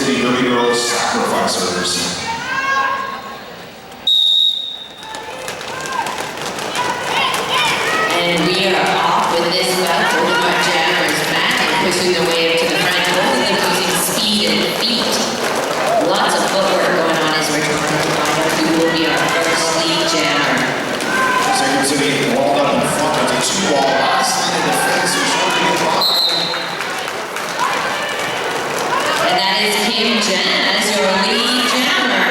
City Derby Girls Sacrificers. And we are off with this bout. Both of our jammers back and pushing their way up to the front. Both of them using speed and feet. Lots of footwork going on as we're trying to find out who will be our first lead jammer. Sacred City walled up in front with a 2-wall last line of defense. And that is Kim Jen as your lead jammer.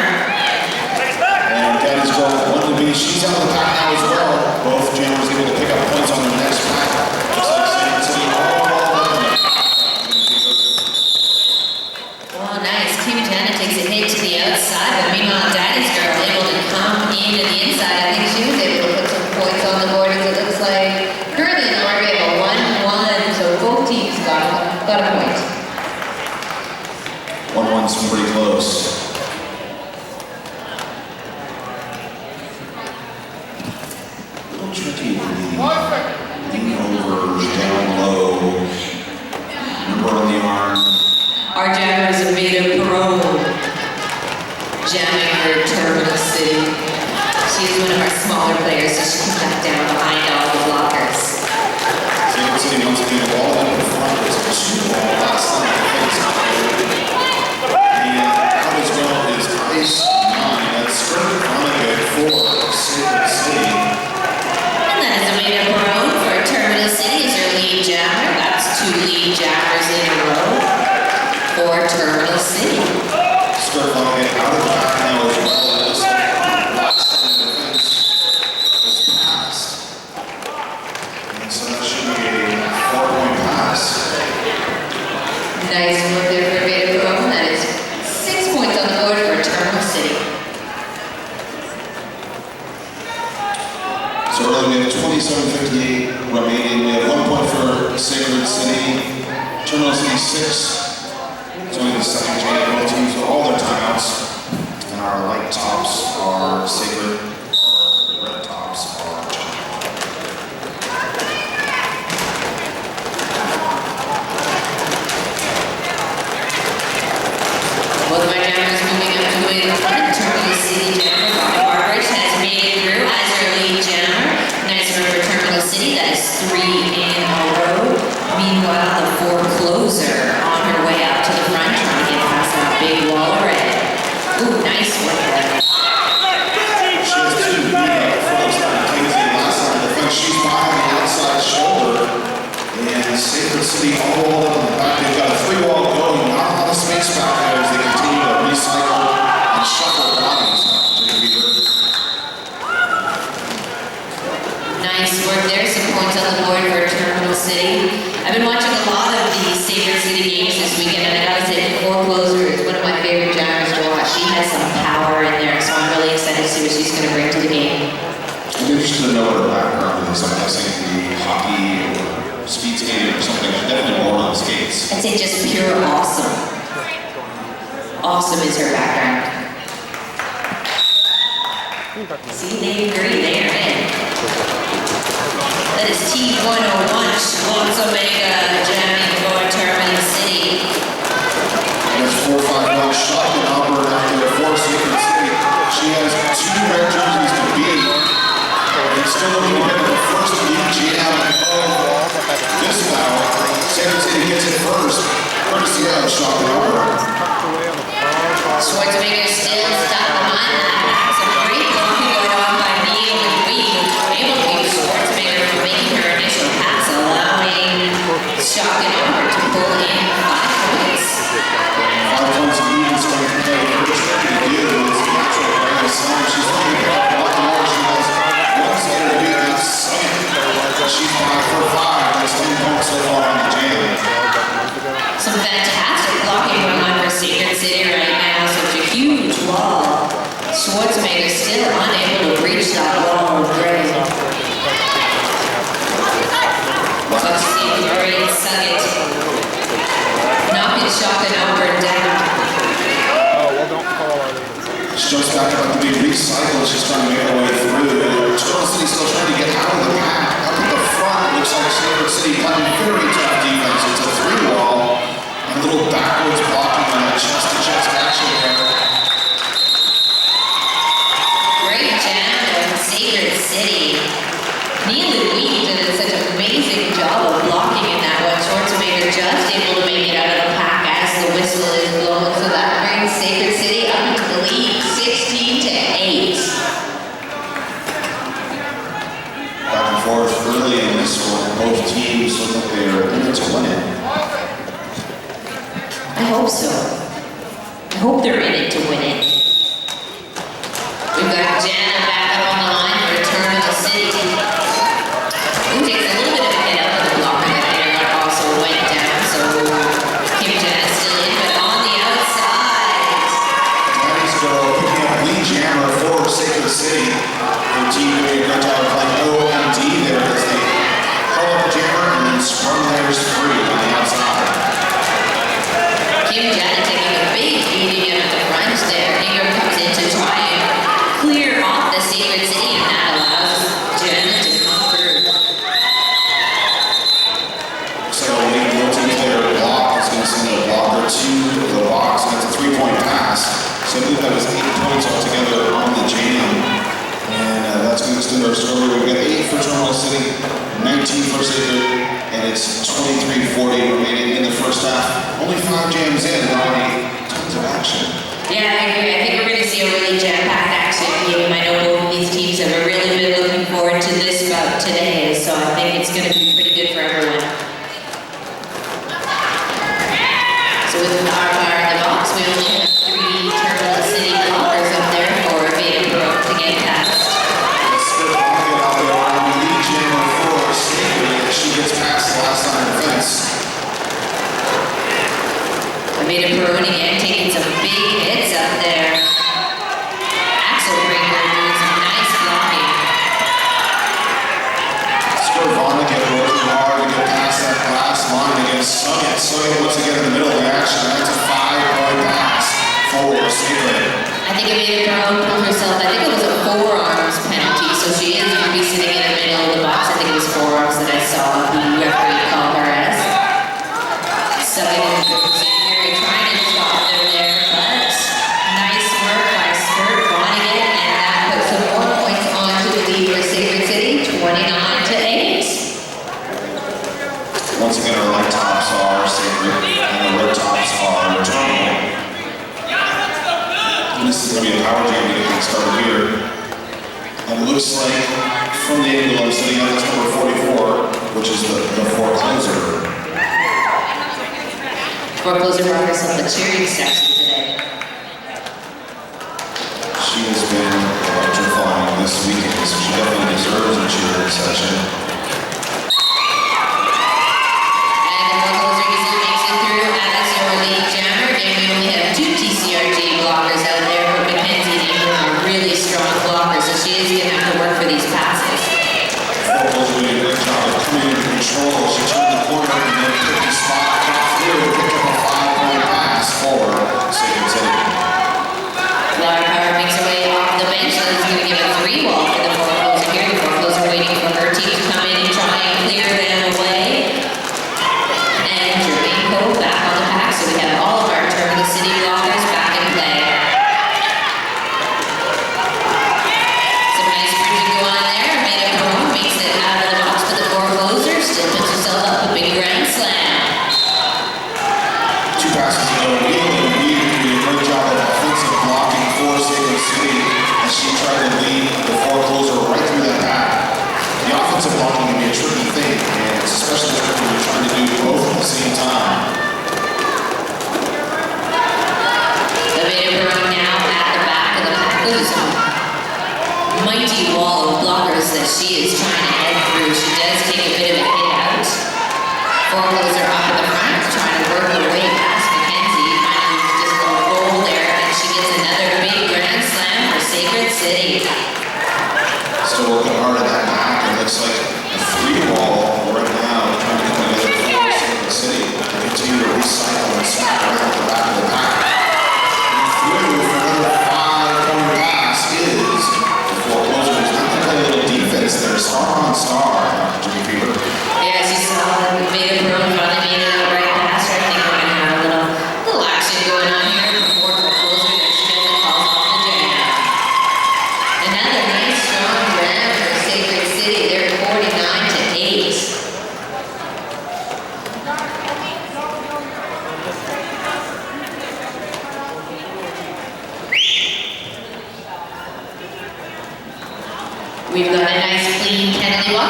And that is going to be, she's out of the pack now as well. Both jammers able to pick up points on their next pack. Looks like Sacred City all Oh, nice. Kim Jen takes a hit to the outside, but meanwhile, Daddy's Girl able to come into the inside. I think she was able to put some points on the board, as it looks like. Currently in the board, we have a 1-1, so both teams got a point. 1-1's pretty close. A little tricky with the leanovers down low. Number on the arm. Our jammer is Amita Perone, jamming for Terminal City. She is one of our smaller players, so she can back down behind all the blockers. Sacred City once again wall up in front. It's a 2-wall last line of defense. And out as well is Ice 9. That's Scrimmage Veronica for Sacred City. And that is Amita Perone for Terminal City as your lead jammer. That's 2 lead jammers in a row for Terminal City. Scrimmage Veronica out of the back now as well. Last line of defense was passed. And so that should be a 4-point pass. Nice work there for Amita Perone. That is 6 points on the board for Terminal City. So early we have 27:58 remaining. We have 1 point for Sacred City. Terminal City 6. It's only the second game. Both teams with all their timeouts. And our light tops are Sacred. Our red tops are Both of our jammers moving up to the front. Terminal City jammer Bobby Barbridge has made it through as your lead jammer. Nice run for Terminal City. That is 3 in a row. Meanwhile, the forecloser on her way up to the front, trying to get past that big wall of red. Ooh, nice work there. She has 2 lead first. Mackenzie last line of defense. She's behind the outside shoulder. And Sacred City all up in the back. They've got a 3-wall going. Not a lot of space back there as they continue to recycle and shuffle bodies. Nice work there. Some points on the board for Terminal City. I've been watching a lot of the Sacred City games this weekend, and I gotta say, the forecloser is one of my favorite jammers to watch. She has some power in there, so I'm really excited to see what she's going to bring to the game. I'm interested to know what her background is. I'm guessing the hockey or speed skating or something. She's definitely more on skates. I'd say just pure awesome. Awesome is her background. See, they agree. They are in. That is T101, Schwartz Omega, jamming for Terminal City. And it's 4-5-1 shot in Auburn after for Sacred City. She has 2 red jerseys to beat. And still looking to get the first lead jam of this foul. Sacred City gets it first. Courtesy of shot in Auburn. Schwartz Omega still stuck behind that. Some great blocking going on by Neil and Wee. Able to beat Schwartz Omega for making her initial pass, allowing Shock and Auburn to pull in 5 points. 5 points lead is going to play. What she's trying to do is natural grand slam. She's looking to block more. She has 1 skater to beat. That's 7. She's back for 5. That's 10 points so far on the jam. Some fantastic blocking going on for Sacred City right now. Such a huge wall. Schwarzenegger still unable to reach that wall of gray. Tuxie, Murray, and Suggett. Knocking Shock and Auburn down. She jumps back up to be recycled. She's trying to make her way through. Terminal City still trying to get out of the pack. Up at the front, looks like Sacred City playing very tough defense. It's a 3-wall. And a little backwards blocking on that chest-to-chest whistle is blown, so that brings Sacred City up into the lead, 16-8. Back and forth early in this one. Both teams look like they're in it to win it. I hope so. I hope they're in it to win it. We've got Jana back up on the line for Terminal City. Who takes a little bit of a hit up of the blocker that Internet also went down, so Kim Jana still in, but on the outside. Tabby's go picking up lead jammer for Sacred City. Their team doing a great job of playing OMD there as they held up the jammer and then sprung theirs free on the outside. Kim Jana taking a big beating at the front there. Ingram comes in to try and clear off the Sacred City, and that allows Jana to come through. So Lee Wilton's their block is going to send a blocker to the box, and it's a 3-point pass. So I believe that was 8 points altogether on the jam. And that's going to extend our score. We've got 8 for Terminal City, 19 for Sacred, and it's 23-40 remaining in the first half. Only 5 jams in, and already tons of action. Yeah, I agree. I think we're going to see a really jam-packed action game. I know both of these teams have really been looking forward to this bout today, so I think it's going to be pretty good for everyone. So with our bar in the box, we only have 3 Terminal City blockers up there for Veda Pro to get past. Let's go back out there on the lead jammer for Sacred as she gets past the last line of defense. Veda Pro again taking some big hits up there. Axel Breaker doing some nice blocking. Scrivana get working hard to get past that last line against Suggett. Suggett once again in the middle of the action. That's a 5-point pass for Sacred. I think Veda Pro pulled herself, I think it was a forearms penalty, so she is going to be sitting in the middle of the box. I think it was forearms that I saw the referee call her as. Suggett trying to stop them there, but nice work by Skirt Vonnegut, and that puts some more points onto the lead for Sacred City, 29-8. Once again, our light tops are Sacred and the red tops are Terminal. And this is going to be a power jam to get things started here. And it looks like from the angle I'm sitting on, that's number 44, which is the forecloser. Forecloser brought herself the cheering section today. She has been electrifying this weekend, so she definitely deserves a cheering section. And the forecloser easily makes it through as your lead jammer. Again, we only have 2 TCRG blockers out there, but Mackenzie and Ingram are really strong blockers, so she is going to have to work for these passes. Forecloser did a great job of coming into control. She turned the corner and then took the spot through, picked up a 5-point pass for Sacred City. Laura Power makes her way off the bench, so it's going to give a 3-ball for the forecloser here. The forecloser waiting for her team to come in and try and clear them away. And Jermaine Cole back on the pack, so we have all of our Terminal City blockers back in play. Some nice bridging going on there. Veda Pro makes it out of the box for the forecloser, still puts herself up a big grand slam. 2 passes ago, Wheeler did a great job of offensive blocking for Sacred City as she tried to lead the forecloser right through that pack. The offensive blocking can be a tricky thing, and it's especially tricky when you're trying to do both at the same time. The Veda Pro now at the back of the pack. There's a mighty wall of blockers that she is trying to head through. She does take a bit of a hit out. Forecloser up at the front, trying to work her way past Mackenzie. Finally, just a roll there, and she gets another big grand slam for Sacred City. Still working hard at that back. It looks like a free wall right now, trying to come together for Sacred City to continue to recycle and smack around the back of the pack. And through for another 5-point pass is the forecloser. Who's not going to play a little defense there, star on star.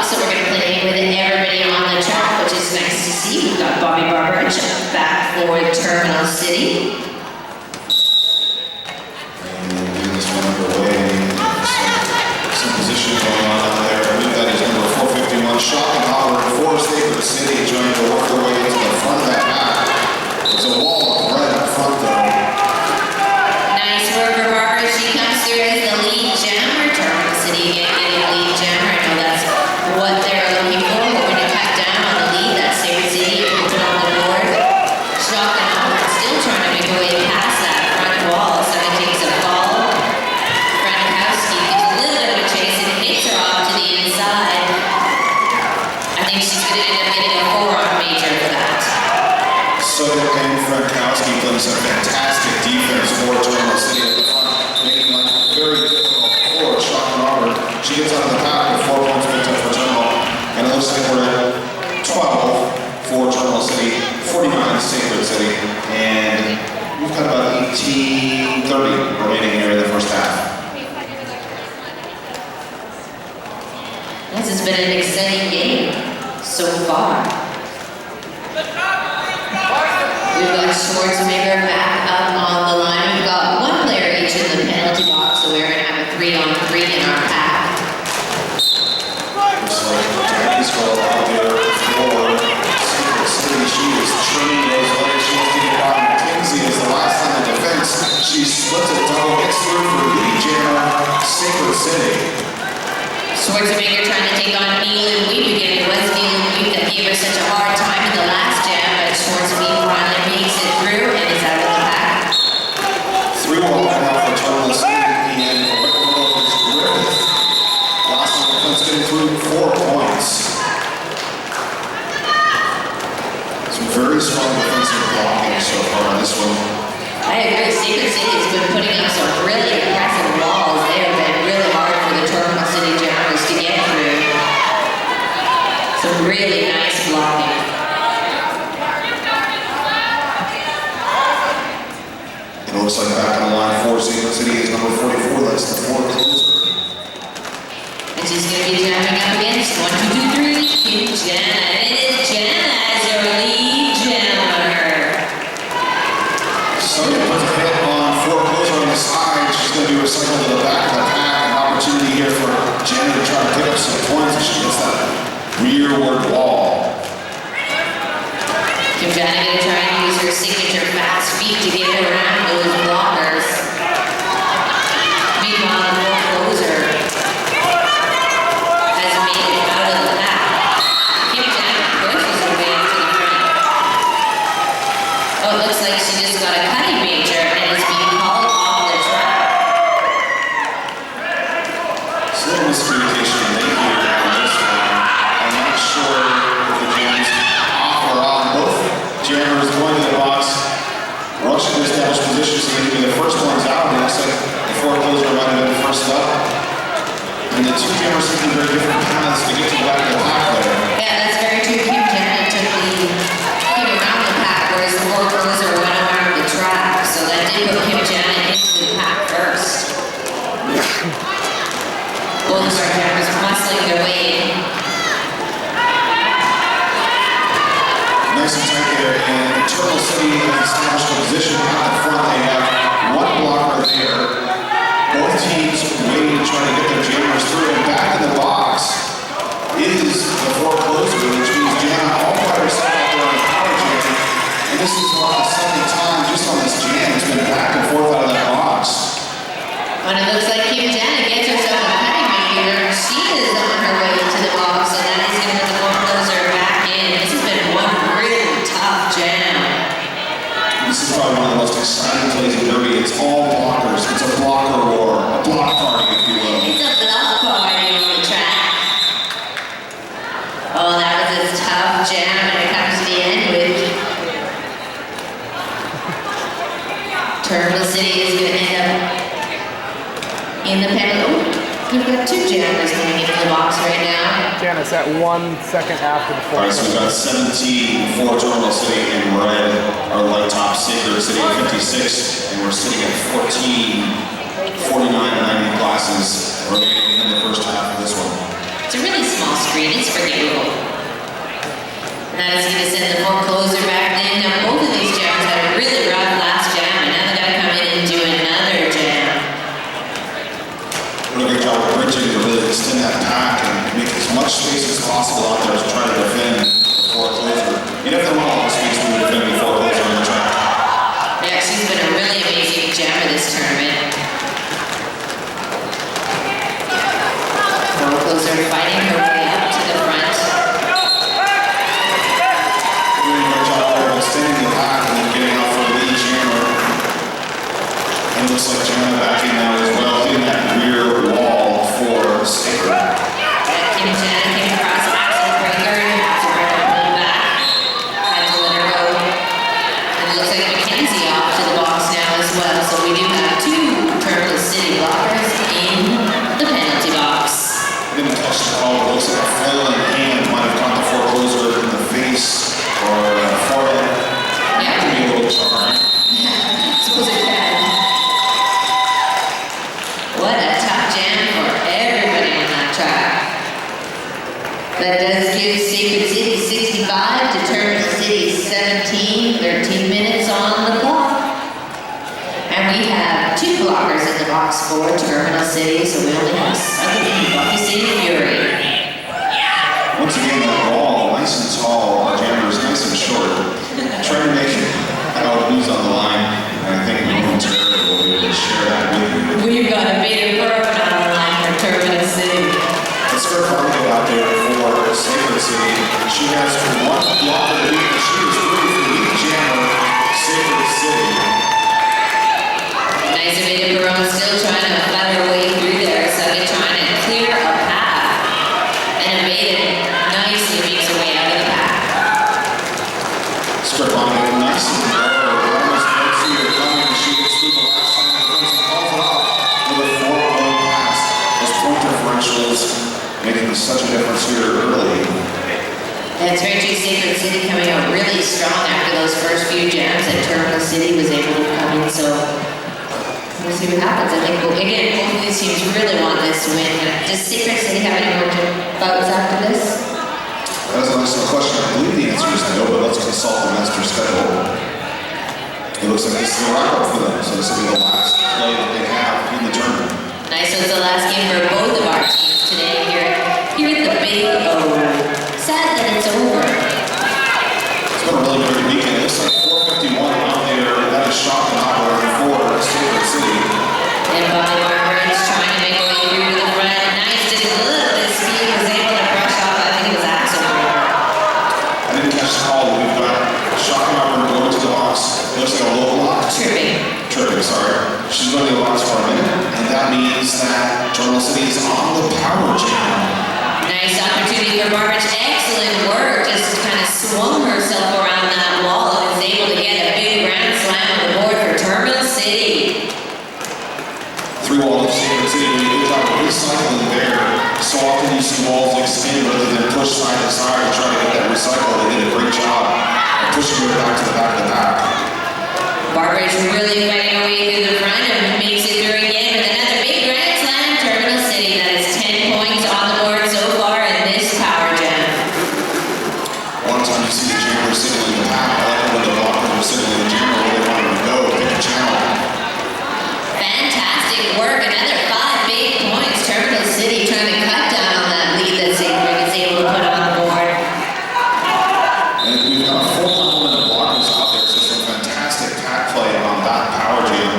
box, so we're gonna play with everybody on the track, which is nice to see. We've got Bobby Barber back for Terminal City. And getting this one underway. Some position going on out there. I believe that is number 451, Schottenhauer and Forest Sacred City trying to work their way into the front of that pack. There's a wall right up front though. Nice work for Barber. She comes through as the lead jammer. Terminal City again getting a lead jammer. I know that's what they're looking for. Hoping to cut down on the lead. That's Sacred City. Put it on the board. Schottenhauer still trying to make her way past that front wall. So it takes a fall. Frankowski gives a little bit of a chase and hits her off to the inside. I think she's going to end up getting a forearm major for that. Sutter and Frankowski playing some fantastic defense for Terminal City at the front, making life very difficult for Schottenhauer. She gets out of the pack with 4 points picked up for Terminal, and it looks like we're at 12 for Terminal City, 49 Sacred City, and we've got about 18-30 remaining here in the first half. This has been an exciting game so far. We've got Schwarzenegger back up on the line. We've got one player each in the penalty box, so we're going to have a 3-on-3 in our pack. Looks like Danny's girl out there for Secret City. She is trimming those legs. She wants to get by McKenzie as the last line of defense. She splits it double, gets through for lead jammer, Secret City. Schwarzenegger trying to take on Neelan Weep again. It was Neelan Weep that gave her such a hard time in the last jam, but Schwarzenegger finally makes it through and is out of the pack. 3-1 now for Terminal City, and Rose Griffith. Last line of defense getting through 4 points. Some very strong defensive blocking so far on this one. I agree. Secret City has been putting up some really impressive walls. They have been really hard for the Terminal City Jammers to get through. Some really nice blocking. It looks like back on the line for Secret City is number 44. That's the forecloser. And she's going to be jamming up against 1, 2, 3, Kim Jana. And it is Jana as her lead jammer. Somebody puts a hit on forecloser on the side. She's going to do a cycle to the back of the pack. An opportunity here for Janet to try to pick up some points as she gets that rearward wall. Kim Jana going to try and use her signature fast feet to get around those blockers. Meanwhile, the forecloser has made it out of the pack. Kim Jana pushes her way to the front. Oh, it looks like she just got a cutting major and is being called off the track. It's a little miscommunication late here on this one. I'm not sure if the jam's off or on. Both jammers going to the box, rushing to establish position so they can be the first ones out. It looks like the forecloser might have been the first up. And the two jammers taking very different paths to get to the back of the pack there. Yeah, that's very true. Kim Jana took came around the pack, whereas the forecloser went around the track. So that did put Kim Jana into the pack first. Both of our jammers muscling their way in. Nice and tight there, and Terminal City has established a position out the front. They have one blocker there. Both teams waiting to try to get their jammers through, and back in the box is the forecloser, which means Jana all by herself out there on the power jam. And this is about the second time just on this jam. It's been back and forth out of that box. And it looks like Kim Jana gets herself a cutting major. She is on her way to the box, and that is going to put the forecloser back in. This has been one really tough jam. This is probably one of the most exciting plays in Derby. It's all blockers. It's a blocker war, a block party, if you will. It's a block party on the track. Oh, that was a tough jam, and it comes to the end with Terminal City is going to end up in the penalty. Oh, we've got 2 jammers coming into the box right now. Janice at 1 second after the All right, fourth. so we've got 17 for Terminal City in red. Our light top Sacred City at 56, and we're sitting at 14, 49, 90 classes remaining in the first half of this one. It's a really small screen, it's forgivable. That is gonna send the forecloser back in. Now both of these jams had a really rough last jam, and now they gotta come in and do another jam. What a great job of bridging to really extend that pack and make as much space as possible out there to try to defend the forecloser. You definitely want all the space to defend the forecloser on the track. Yeah, she's been a really amazing jammer this tournament. Forecloser fighting her way up to the front. Doing a great job of extending the pack and then getting out for the lead jammer. And it looks like Jana backing now as well, hitting that rear wall for Sacred. Kim Jana came across axle breaker, had to bring her pull back, had to let her go. And it looks like Mackenzie off to the box now as well. So we do have two Terminal City blockers in the penalty box. I didn't catch the call, it looks like a flailing hand might have caught the forecloser in the face or forehead. Yeah. Could be a little jarring. Suppose it can. What a tough jam for everybody on that track. That does give Sacred City 65 to Terminal City 17, 13 minutes on the clock. And we have two blockers in the box for Terminal City, so we only have Buffy City Fury. Once again, that wall, nice and tall, our jammer is nice and short. Trying to make it out who's on the line, and I think momentarily we'll be able to share that with you. We've got a big bird on the line for Terminal City. Let's start Fargo out there for Sacred City. She has one blocker to beat, she is through for lead jammer, Sacred City. Nice Aveda Barone still trying to fight her way through there, so they're trying to clear a path. And Aveda nicely makes her way out of the pack. Script on it, nice and low. Almost don't see her coming. She gets through the last time the defense and calls it off with a 4-point pass. Those point differentials making such a difference here early. And it's very true, Sacred City coming out really strong after those first few jams that Terminal City was able to come in, so we'll see what happens. I think, again, both of these teams really want this win. Does Sacred City have any more bouts after this? That was a nice question. I believe the answer is no, but let's consult the master schedule. It looks like this is a wrap-up for them, so this will be the last play that they have in the tournament. Nice, so it's the last game for both of our teams today here at the Big O. Sad that it's over. It's been a really great weekend. It looks like 451 out there. That is shock and awe for Sacred City. And Bobby Barber is trying to make her way through to the front. Nice, just a little bit of speed, was able to brush off, I think it was Axel. I didn't catch the call, but we've got shock and awe going to the box. It looks like a low block. Tripping, sorry. She's going to the box for a minute, and that means that Terminal City is on the power jam. Nice opportunity for Barbage. Excellent work. Just kind of swung herself around that wall and was able to get a big grand slam on the board for Terminal City. Three wall of Sacred City doing a good job of recycling there. So often you see walls extend rather than push side to side to try to get that recycle. They did a great job of pushing her back to the back of the pack. Barbage really fighting her way through the front and makes it through again with another big grand slam. Terminal City, that is 10 points on the board so far in this power jam. A lot of times you see the jammer signaling the pack. I like it when the blockers are signaling the jammer where they want him to go, pick a channel. Fantastic work. Another 5 big points. Terminal City trying to cut down on that lead that Sacred is able to put on the board. And we've got a full complement of blockers out there, so some fantastic pack play on that power jam.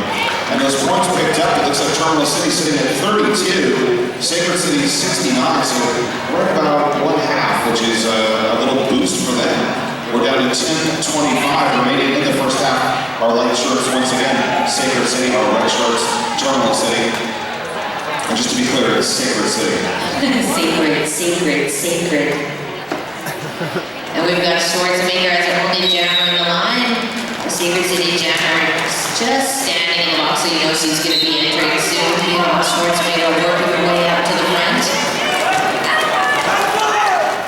And those points picked up, it looks like Terminal City sitting at 32, Sacred City 69, so we're at about one half, which is a little boost for them. We're down to 10-25 remaining in the first half. Our light shirts once again, Sacred City, our red shirts, Terminal City. And just to be clear, it's Sacred City. Sacred. And we've got Schwarzenegger as our only jammer on the line. The Sacred City jammer is just standing in the box, so you know she's going to be entering soon. We have Schwarzenegger working her way up to the front.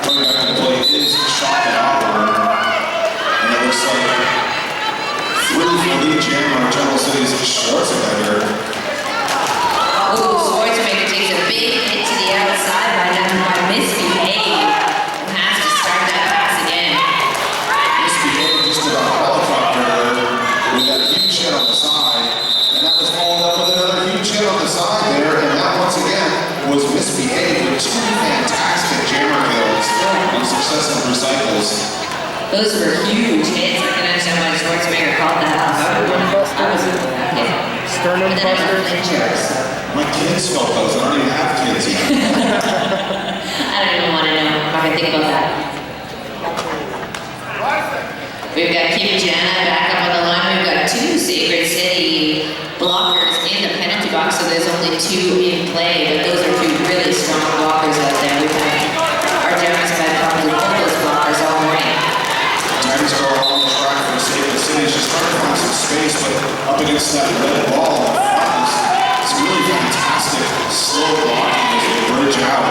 Coming back to the play is Shock and Auburn. And it looks like through for the lead jammer, Terminal City's Schwarzenegger. Oh, Schwarzenegger takes a big hit to the outside by Those were huge hits. I can understand why Schwarzenegger called that off. I was yeah. Sternum But then I buster. was flincher, so My kids felt those. I don't even have kids yet. I don't even want to know. I'm not gonna think about that. We've got Kim Jana back up on the line. We've got two Sacred City blockers in the penalty box, so there's only two in play, but those are two really strong blockers out there. We've had our Jeremy's have had problems with both those blockers all morning. Daddy's girl on the track for Sacred City. She's trying to find some space, but up against that red wall in the front is really fantastic. Slow blocking as they bridge out.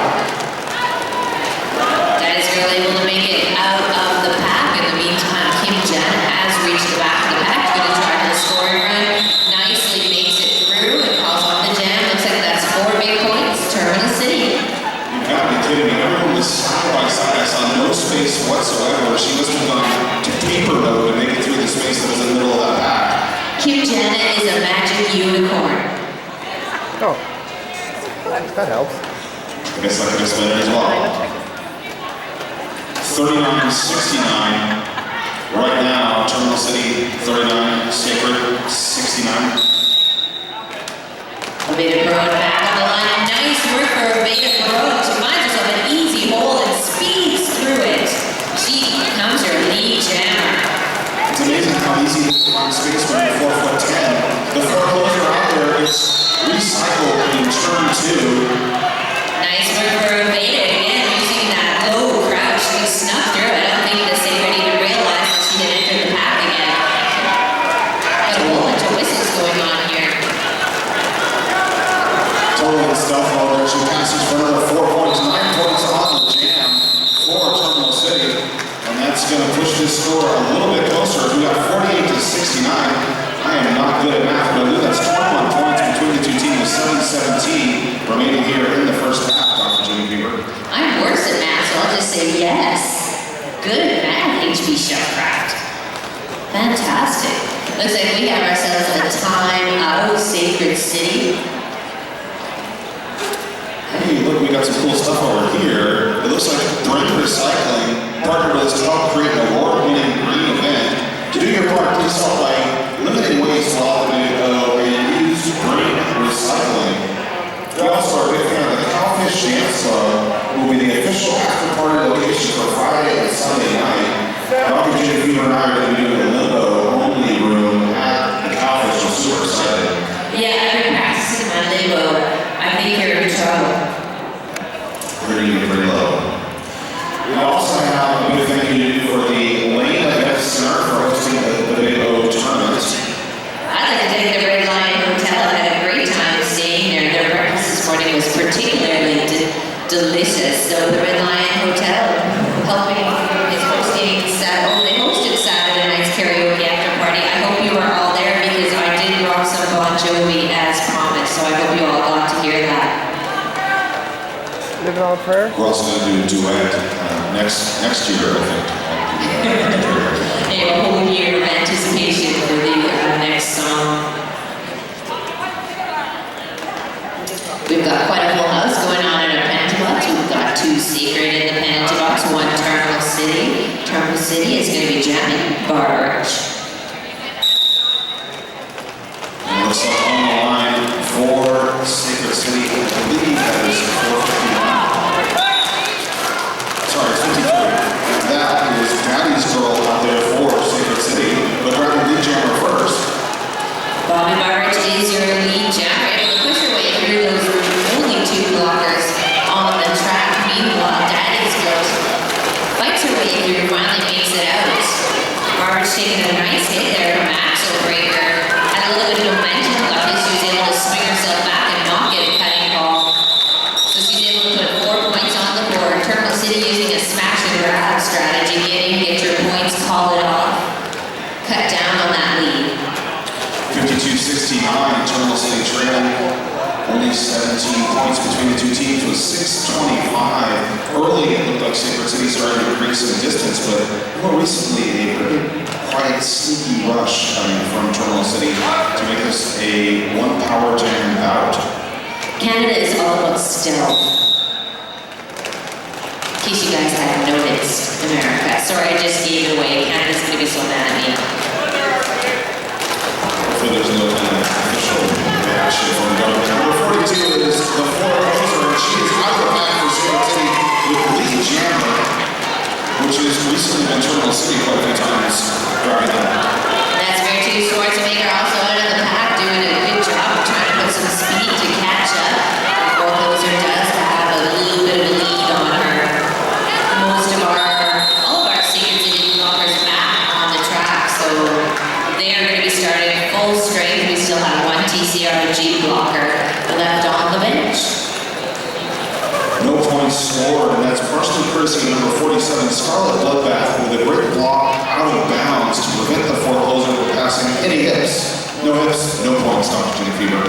Daddy's girl able to make it out of the pack. In the meantime, Kim Jana has reached the back of the pack. Going to try for the scoring run. Nicely makes it through and calls off the jam. Looks like that's 4 big points. Terminal City. You gotta be kidding me. Everyone was side by side. I saw no space whatsoever. She must have gone to paper mode to make it through the space that was in the middle of that pack. Kim Jana is a magic unicorn. Oh, that helps. I guess I can explain it as well. 39-69. Right now, Terminal City 39, Sacred 69. Aveda Perot back on the line. Nice work for Aveda Perot. She finds herself an easy hole and speeds through it. She becomes her lead jammer. It's amazing how easy it is to find space when you're 4'10". The foreclosure out there, it's recycled in turn 2. Nice work for Aveda again, using that low crouch. She snuck through. I don't think the Sacred even realized that she had entered the pack again. Got a whole bunch of whistles going on here. Totally stealth mode there. She passes for another 4 points, 9 points on the jam for Terminal City. And that's going to push this score a little bit closer. We got 48-69. I am not good at math, but I believe that's 21 points between the two teams, 7-17 remaining here in the first half, Dr. Jimmy Bieber. I'm worse at math, so I'll just say yes. Good at math, HB Shuffcraft. Fantastic. Looks like we have ourselves a time out, Sacred City. Hey, look, we got some cool stuff over here. It looks like Brink Recycling partnered with us to help create an award-winning green event. To do your part, please help by eliminating waste while and use Brink Recycling. We also are a big fan of the Cowfish Dance Club, will be the official after-party location for Friday and Sunday night. Dr. Jimmy Bieber and I are going to be doing a limbo-only room at the Cowfish. I'm super excited. Yeah, I've been practicing my limbo. I think you're in trouble. We're going to get pretty low. We also have a big thank you for the Lane Event Center for hosting the Big O tournament. I'd like to thank the Red Lion Hotel. I had a great time staying there. Their breakfast this morning was particularly delicious. So the Red Lion Hotel is hosting they hosted Saturday night's karaoke after party. I hope you were all there because I did rock some Bon Jovi as promised. So I hope you all got to hear that. Living on a prayer. We're also going to do a duet next year, I think. A whole year of anticipation for the next song. We've got quite a full house going on in our penalty box. We've got 2 Sacred in the penalty box, 1 Terminal City. Terminal City is going to be jamming Barge. And it looks like on the line for Sacred City, I believe that is 451. Sorry, it's 53. That is Daddy's girl out there for Sacred City, but we're going to lead jammer first. Bobby Barge is your lead jammer. Able to push her way through those only 2 blockers on the track. Meanwhile, Daddy's girl fights her way through, finally makes it out. Barge taking a nice hit there from Axel Breaker. Had a little bit of momentum left as she was able to swing herself back and not get a cutting ball. So she's able to put 4 points on the board. Terminal City using a smash and grab strategy. Get your points, call it off. Cut down on that lead. 52-69, Terminal City trailing. Only 17 points between the two teams with 6:25. Early, it looked like Sacred City started to create some distance, but more recently, a very quiet, sneaky rush coming from Terminal City to make this a 1 power jam bout. Canada is all about stealth. case you guys hadn't noticed, America. Sorry, I just gave it away. Canada's gonna be so mad at me. Hopefully there's no kind of official reaction from the government. Number 42 is the floor closer, and she is out of the pack for Sacred City with Lee Jammer, which has recently been Terminal City quite a few times driving that. That's very true. Schwarzenegger also out of the pack, doing a good job of trying to put some speed to catch up. Before Closer does have a little bit of a lead on her. All of our Sacred City blockers back on the track, so they are going to be starting full strength. We still have one TCRG blocker left on the bench. No points scored, and that's partially courtesy of number 47, Scarlet Bloodbath, with a great block out of bounds to prevent the forecloser from passing any hips. No hips, no points, Dr. Jenny Fever.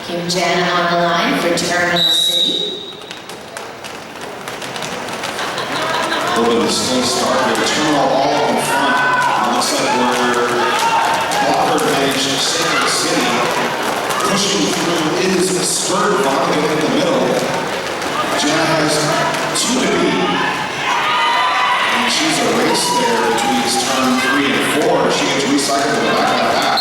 Kim Jana on the line for Terminal City. A little bit of a slow start here. Terminal all in front. It looks like we're blocker advantage of Sacred City. Pushing through is Skirt Vodka in the middle. Jana has 2 to beat. And she's a race there between turn 3 and 4. She gets recycled to the back of the pack.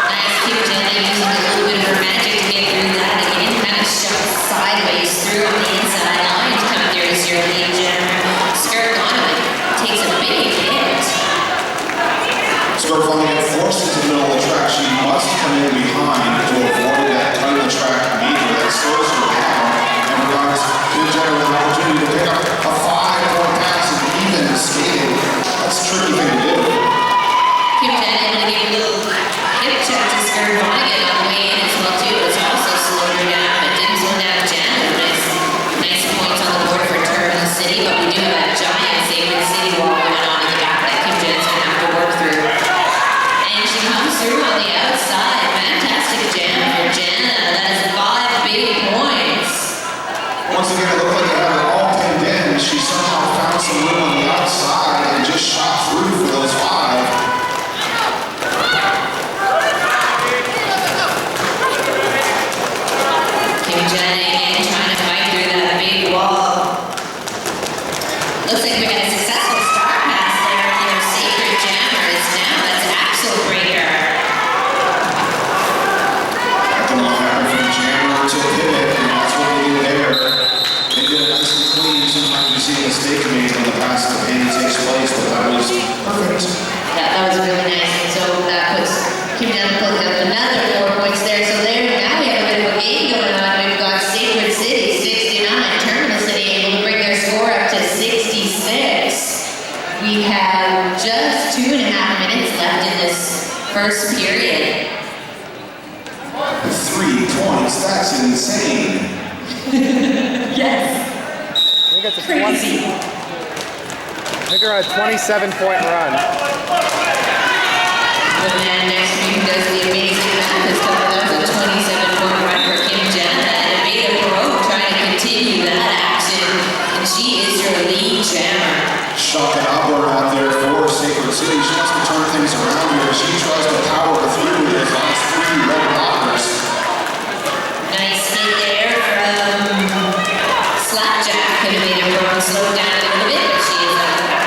Nice Kim Jana using a little bit of her magic to get through that. Again, kind of shoved sideways through on the inside line to come through as your lead jammer. Skirt Donovan takes a big hit. Skirt Vodka gets forced into the middle of the track. She must come in behind to avoid that cut of the track major that slows her down and provides Kim Jana with an opportunity to pick up a 5-point pass and even skating. That's a tricky thing to do. Kim Jana able to give a little hip check to Skirt Donovan on the way in as well too. It's also slowed her down, but didn't slow down Jana. Nice points on the board for Terminal City, but we do have a giant Sacred City wall going on in the back that Kim Jana's going to have to work through. And she comes through on the outside. Fantastic jam for Jana. That is 5 big points. Once again, it looked like they had her all pinned in. She somehow found some room on the outside and just shot through for those 5. Kim Jana again trying to fight through that big wall. Looks like we got a successful start pass there on your Sacred Jammers. Now that's Axel Breaker. I don't know what happened from Jammer to pivot, and that's what they did there. They did it nice and clean. Sometimes you see a mistake made when the pass of the penny takes place, but that was perfect. Yeah, that was really nice. And so that puts Kim Jana pulling up another 4 points there. So there now we have a bit of a game going on. We've got Sacred City 69, Terminal City able to bring their score up to 66. We have just 2.5 minutes left in this first period. 3 points, that's insane. Yes. I think it's a 20. Crazy. I think they're on a 27-point run. The man next to me who does the amazing math is coming up with a 27-point run for Kim Jana, and Amanda Perot trying to continue that action, and she is your lead jammer. Shock and opera out there for Sacred City. She wants to turn things around here. She tries to power through with those last 3 red blockers. Nice hit there from Slapjack. Could have made Perot slow down a little bit, but she is out of the back.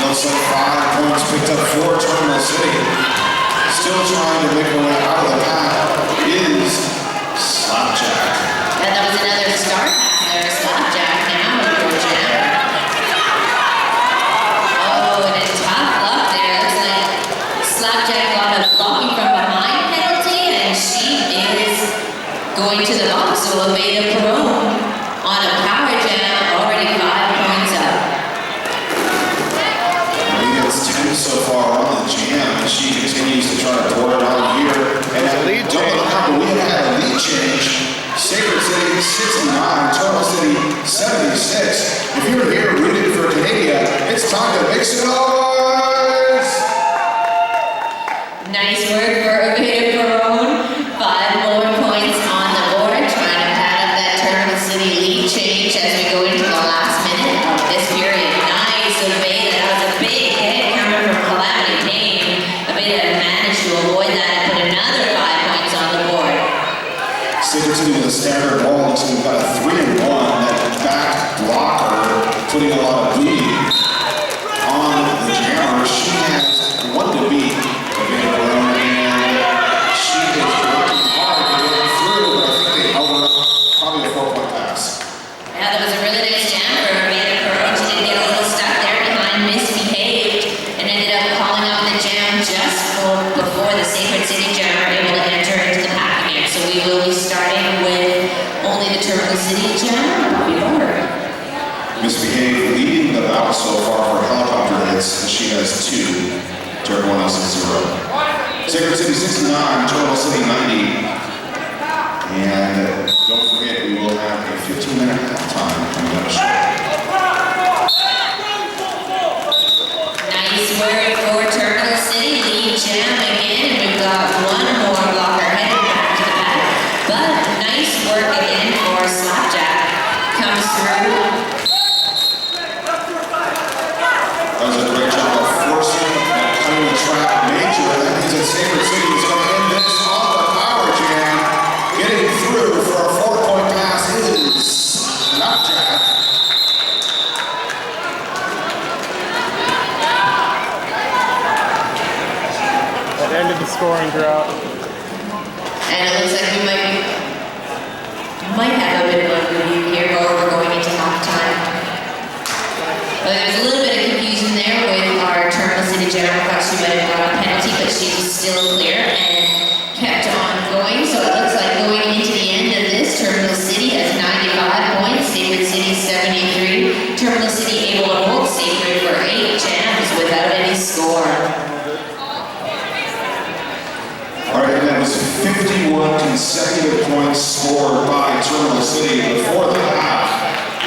Looks like 5 points picked up for Terminal City. Still trying to make her way out of the pack is Slapjack. And that was another start pass there. Slapjack now with your jam. Oh, and a tough luck there. Looks like Slapjack got a blocking from behind penalty, and she is going to the box. So Amanda Perot on a power jam, already 5 points up. I think it's 10 so far on the jam, and she continues to try to pour it on here. And that Lead don't let it happen. We have had a lead change. Sacred City 69, Terminal City 76. If you're here rooting for Canada, it's time to make some noise! Nice work for Amanda Perot. 5 more points on the board, trying to pad up that Terminal City lead change as we go into the last minute of this period. Nice, Amanda. That was a big hit coming from Calamity Payne. was a really nice jam for Amanda Pearl. She did get a little stuck there behind Misbehaved and ended up calling out the jam just before the Sacred City Jam were able to enter into the pack again. So we will be starting with only the Terminal City Jam. Bobby Barber. Misbehave leading the bout so far for helicopter hits. She has 2 to everyone else's 0. Sacred City 69, Terminal City 90. And don't forget, we will have a 15-minute halftime coming up shortly. Nice work for Terminal City. Lead jam again. And we've got one more blocker headed back to the back. But nice work again for Slapjack. Comes through. That was a great job of forcing that cutting the track major. That means that Sacred City is going to end this on the power jam. Getting through for a 4-point pass is Slapjack. That ended the scoring drought. And it looks like we might have a bit of a review here, but we're going into halftime. But there's a little bit of confusion there with our Terminal City General. Thought she might have got a penalty, but she was still clear and kept on going. So it looks like going into the end of this, Terminal City has 95 points, Sacred City 73. Terminal City able to hold Sacred for 8 jams without any score. All right, and that was 51 consecutive points scored by Terminal City before the half,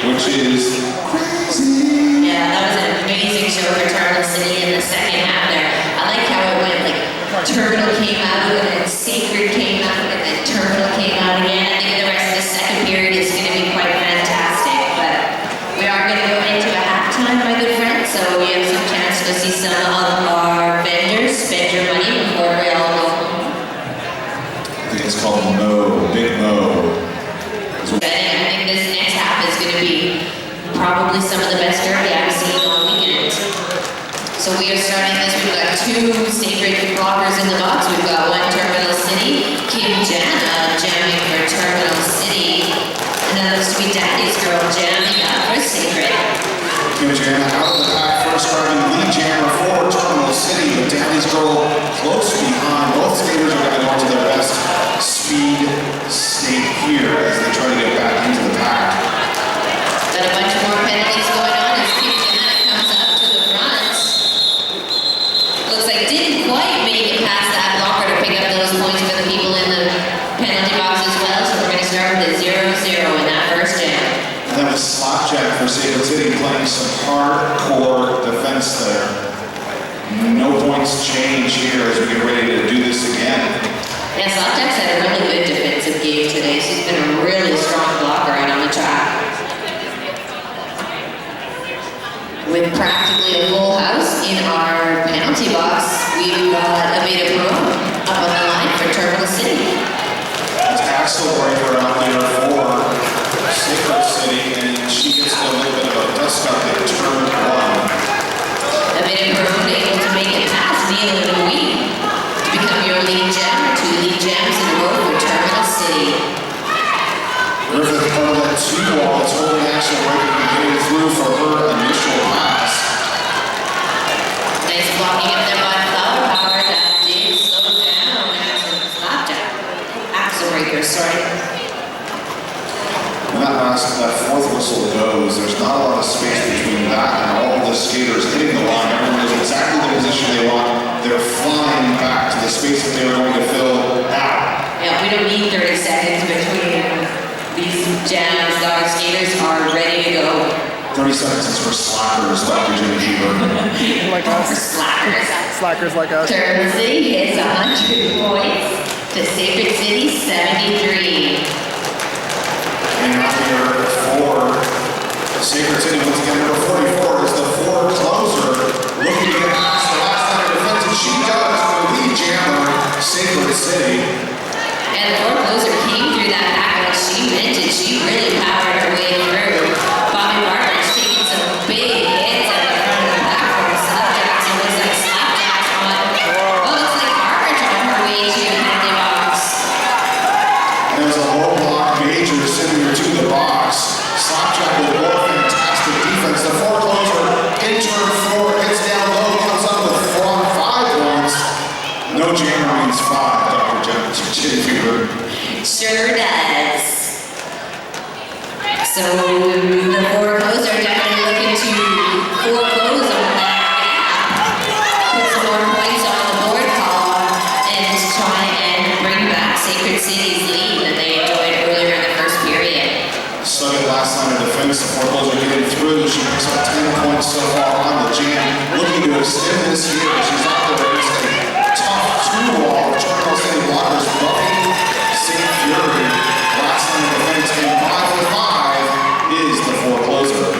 which is crazy. Yeah, that was an amazing show for Terminal City in the second half there. I like how it went, like, Terminal came out, and then Sacred came out, and then Terminal came out again. I think the rest of the second period is going to be quite fantastic, but we are going to go into a halftime, my good friends, so we have some chance to see some of our vendors spend your money before we all go home. I think it's called Mo, Big Mo. I think this next half is going to be probably some of the best derby I've seen all weekend. So we are starting this, we've got 2 Sacred blockers in the box. We've got one Terminal City, Kim Jana jamming for Terminal City. And then looks to be Daddy's Girl jamming up for Sacred. Kim Jana out of the pack first, grabbing the lead jammer for Terminal City, but Daddy's Girl close behind. Both skaters are going to their best speed state here as they try to get back into the pack. Got a bunch more penalties going on as Kim Jana comes up to the front. Looks like didn't quite make it past that blocker to pick up those points for the people in the penalty box as well. So we're going to start with a 0-0 in that first jam. And that was Slapjack for Sacred City playing some hardcore defense there. No points change here as we get ready to do this again. Yeah, Slapjack's had a really good defensive game today. She's been a really strong blocker out on the track. With practically a full house in our penalty box, we've got Amanda Pearl up on the line for Terminal City. It's Axel Breaker out there for Sacred City, and she gets a little bit of a dust up at turn 1. Amanda Pearl able to make it past Neil and Wee to become your lead jammer. 2 lead jams in a row for Terminal City. Griffith part of that 2-wall that's holding Axel Breaker from getting through for her initial pass. Nice blocking up there by Flower Power. That did slow down Slapjack. Axel Breaker, sorry. When that 4th whistle goes, there's not a lot of space between that and all the skaters hitting the line. Everyone knows exactly the position they want. They're flying back to the space that they were going to fill now. Yeah, we don't need 30 seconds between these jams. Our skaters are ready to go. 30 seconds is for slackers, Dr. Jimmy Heber. Like For us. slackers. Slackers like us. Terminal City hits 100 points to Sacred City 73. And out here for Sacred City, once again, number 44 is the 4 closer, looking to get past the last line of defense, and she does for the lead jammer, Sacred City. And the 4 closer came through that pack like she meant it. She really powered her way through. Bobby Barber's taking some big hits at the front of the pack from Slapjack. So it looks like Slapjack's on. Oh, looks like Barber's on her way to the penalty box. There's a low block major sending her to the box. Slapjack with Sure does. So the foreclosure are definitely looking to foreclose on that gap. Put some more points on the board column and try and bring back Sacred City's lead that they enjoyed earlier in the first period. Second last line of defense, the foreclosure getting through. She picks up 10 points so far on the jam. Looking to extend this here. She's out there against a tough two-wall. Terminal City blockers buffing St. Fury. Last line of defense and 5 for 5 is the foreclosure.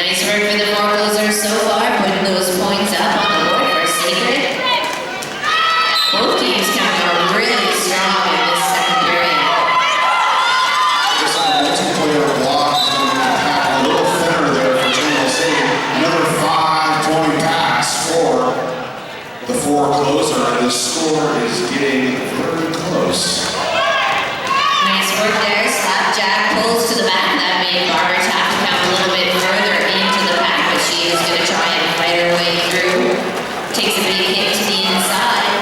Nice work for the forecloser so far, putting those points up on the board for Sacred. Both teams coming on really strong in this second period. Just a multiplayer block is going to be packed a little thinner there for Terminal City. Another 5-point pass for the forecloser, and the score is getting very close. Nice work there. Slapjack pulls to the back. That made Barbara have to come a little bit further into the pack, but she is going to try and fight her way through. Takes a big hit to the inside.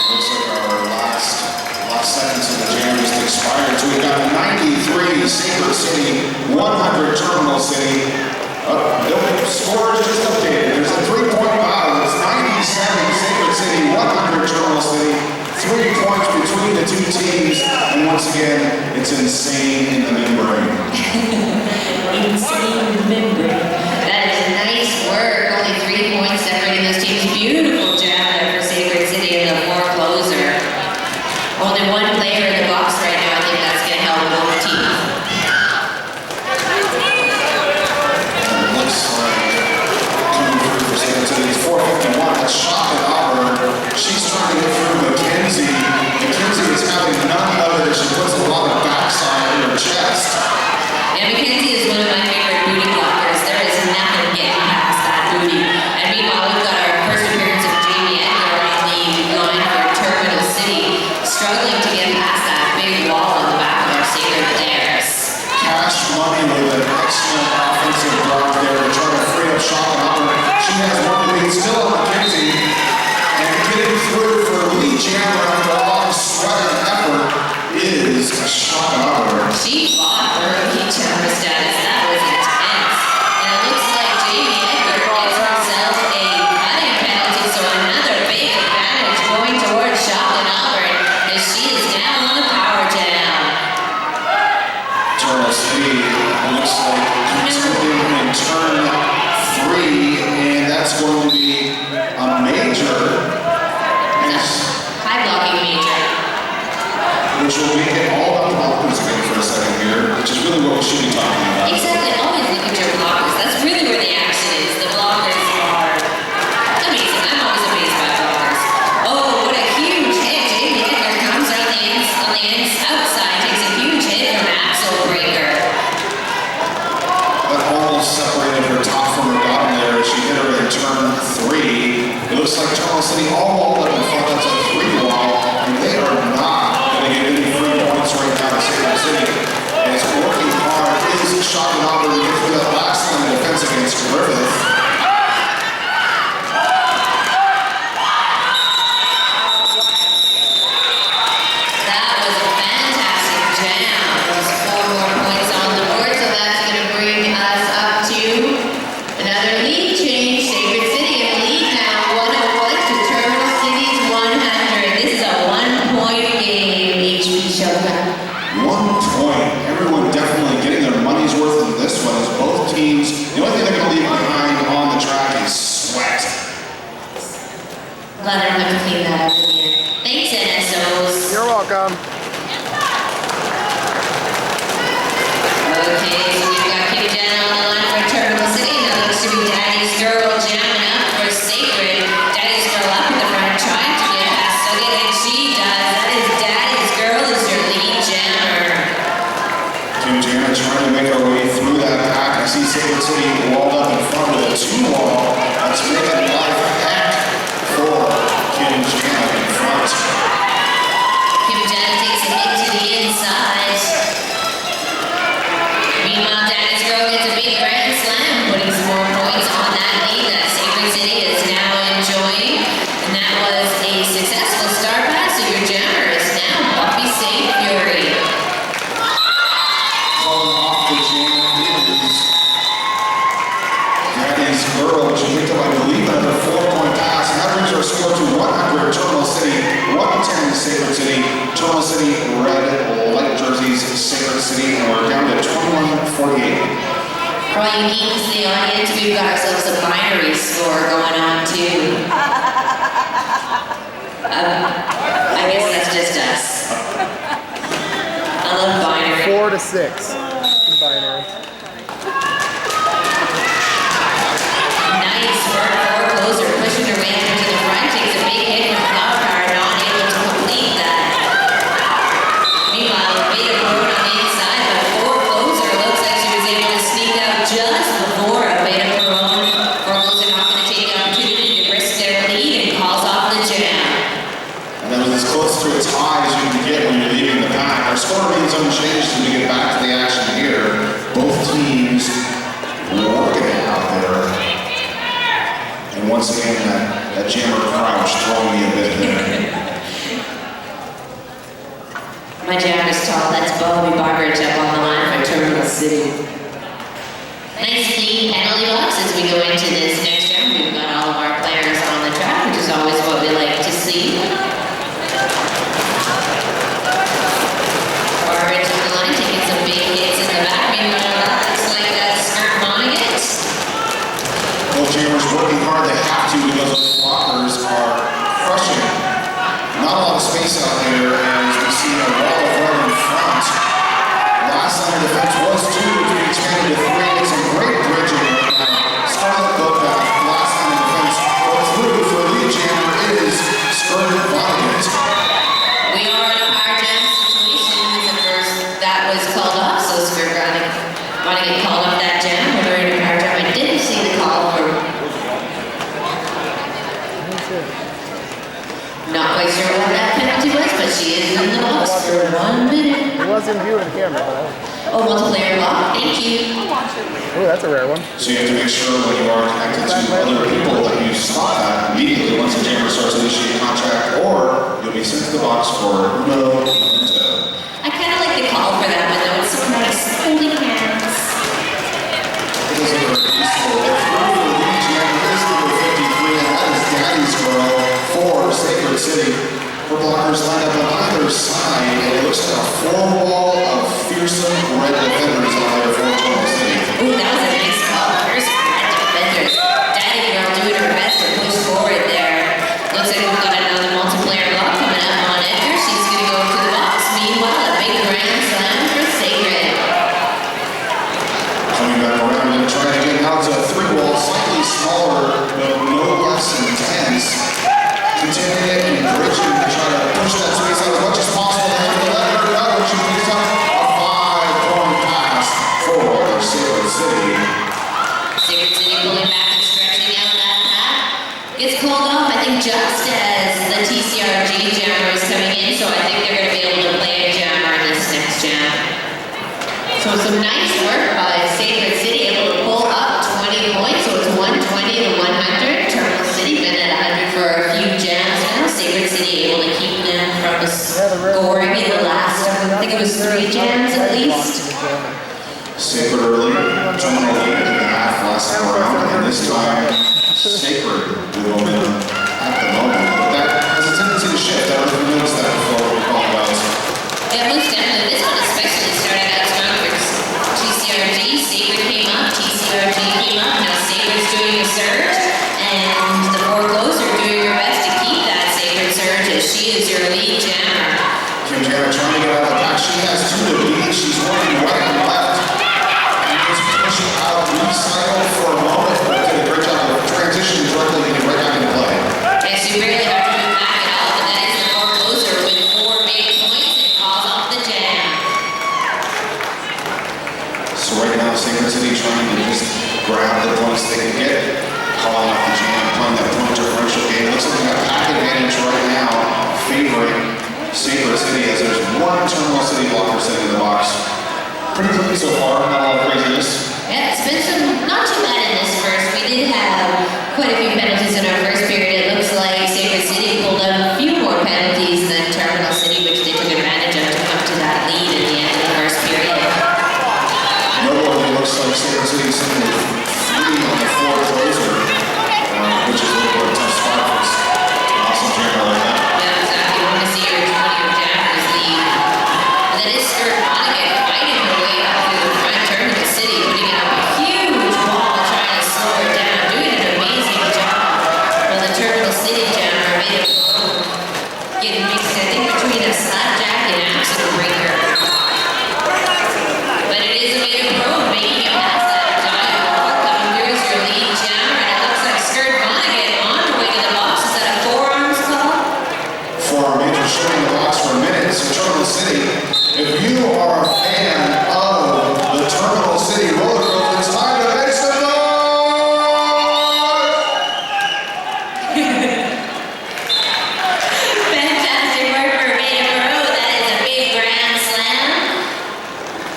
Looks like our last seconds of the jam just expired. So we've got 93 Sacred City, 100 Terminal City. The score is just updated. There's a 3-point battle. It's 97 Sacred City, 100 Terminal City. 3 points between the two teams. And once again, it's insane in the membrane. Insane membrane. That is nice work. Only 3 points separating those teams. Beautiful jam there for Sacred City and the forecloser. Only one player in the box right now. I think that's going to help both teams. Looks like coming through for Sacred City. It's 4:51. That's shot at Auburn. She's trying to get through Mackenzie. Mackenzie is having none of it. She puts a lot of backside in her chest. Yeah, Mackenzie is one of my favorite booty blockers. There is nothing getting past that booty. And meanwhile, we've got our first appearance of Jamie Edgar on the line for Terminal City, struggling to get past that big wall in the back of our Sacred players. Cash Money with an excellent offensive block there to try to free up Schopenhauer. She has one to beat still on Mackenzie. And getting through for Lee Jammer after a long sweat and effort is Schopenhauer. She fought for her lead chamber status. That was intense. And it looks like Jamie Edgar gets herself a cutting penalty, so another big advantage going towards Schopenhauer as she is down on the power jam. Terminal City looks like continuing in turn 3, and that's going to be a major. High blocking major. Which will make it all about the blockers again for a second here, which is really what we should be talking about. Exactly. Always look at your blockers. That's really where the action is. The blockers are amazing. I'm always amazed by blockers. Oh, what a huge hit. Jamie Edgar comes on the outside, takes a huge hit from Axel Breaker. That almost separated her top from her bottom there as she hit her in turn 3. It looks like Terminal City all walled up in front. That's a 3 wall, and they are not going to get any free points right now to Sacred City. And it's working hard. Is Schopenhauer to get through that last line of defense against Griffith. That was a fantastic jam. Those 4 more points on the board, so that's going to bring us up to another lead change. Sacred City in the lead now, 101 to Terminal City's 100. This is a 1-point game, HP Chopin. 1 point. Everyone definitely getting their money's worth in this one as both teams, the only thing they're going to leave behind on the track is sweat. Glad I don't have to clean that up again. Thanks, NSOs. You're welcome. Okay, so we've got Kim Jen on the line for Terminal City. That looks to be Daddy's Girl jamming up for Sacred. Daddy's Girl up in the front, trying to get past Suggett, and she does. That is Daddy's Girl is your lead jammer. Kim Jana trying to make her way through that pack. I see Sacred City walled up in front with a 2-wall. That's making life heck for Kim Jana in front. Kim Jen takes a hit to the inside. Meanwhile, Daddy's Girl gets a big grand slam, putting some more points on that lead that Sacred City is now enjoying. And that was a successful start pass, so City, and we're down to 21-48. For all you geeks in the audience, we've got ourselves a binary score going on too. I guess that's just us. I love binary. 4-6 in binary. Nice work, forecloser pushing her way into the front, takes a big hit from Flower Power, not able to complete that. Meanwhile, Beta Pro on the inside, but forecloser looks like she was able to sneak out just before a Beta Pro. Forecloser not going to take the opportunity to risk their lead and calls off the jam. And that was as close to a tie as you can get when you're leaving the pack. Our score remains unchanged as we get back to the action here. Both teams working it out there. And once again, that jammer crouch throwing me a bit there. My jam is tall. That's Bobby Barbridge up on the line for Terminal City. Nice clean penalty box as we go into this next jam. We've got all of our players on the track, which is always what we like to see. Barbridge on the line, taking some big hits in the back. Meanwhile, that looks like that's Skirt Monaghan. Both jammers working hard. They have to because those blockers are crushing. Not a lot of space out there as we see a wall of run in front. Last line of defense was 2, which we expanded to 3. It's a great bridging right now. Scarlet Goldback, last line of defense. But through for the lead jammer is Skirt Monaghan. We are in a power jam situation. Of course, that was called off, so Skirt Monaghan called off that jam. We're in a power jam. I didn't see the call for. Not quite sure what that penalty was, but she is in the box for 1 minute. It wasn't viewing camera, but Oh, multiplayer block. Thank you. oh, that's a rare one. So you have to make sure when you are connected to other people that you stop that immediately once the jammer starts initiating contact, or you'll be sent to the box for no memento. I kind of like the call for that one, though. It's so nice. Holding hands. It is a very peaceful. Through for the lead jammer is number 53, and that is Daddy's Girl for Sacred City. Her blockers lined up on either side, and it looks like a 4-wall of fearsome red defenders on there for Terminal City. Ooh, that was a nice call. First red defenders. Daddy Girl doing her best to push forward there. Looks like we've got another multiplayer block coming up on Edgar. She's going to go to the box. Meanwhile, a big grand slam for Sacred. Coming back around and trying to get out to a 3-wall, slightly smaller, but no less intense. Continuing it and bridging to try to push that space out as much as possible. And let her go. She picks up a 5-point pass for Sacred City. Sacred City pulling back and stretching out that pack. Gets called off, I think, just as the TCRG jammer is coming in, so I think they're going to be able to play a jammer in this next jam. So some nice work by Sacred City, able to pull up 20 points, so it's 120 to 100. Terminal City been at 100 for a few jams now. Sacred City able to keep them from scoring in the last, I think it was 3 jams at least. Sacred early, Terminal lead in the half last round, and this time Sacred with momentum at the moment. But that has a tendency to shift. I don't know if you noticed that before we call about. Yeah, most definitely. This one especially started out strong for TCRG. Sacred came up, TCRG came up. Now Sacred's doing the surge, and the forecloser doing her best to keep that Sacred surge as she is your lead jammer. Kim Tanner trying to get out of the pack. She has 2 to beat. She's working right and left. And just pushing out, recycle for a moment, but did a great job of transitioning directly and getting right back into play. And she barely have to move back at all, but that is the forecloser with 4 big points and calls off the jam. So right now, Sacred City trying to just grab the points they can get, calling off the jam, playing that point differential game. Looks like they got pack advantage right now, favoring Sacred City as there's 1 Terminal City blocker sitting in the box. Pretty clean so far, not a lot of craziness. Yeah, it's been some, not too bad in this first. We did have quite a few penalties in our first period. It looks like Sacred City pulled up a few more penalties than Terminal City, which they took advantage of to come to that lead at the end of the first period. Notably, it looks like Sacred City is sitting at 3 on the forecloser, which is a little bit of a tough spot for us. Awesome jammer like that. Yeah, exactly. You want to see your 20 jammers lead. And then it's Skirt Monaghan fighting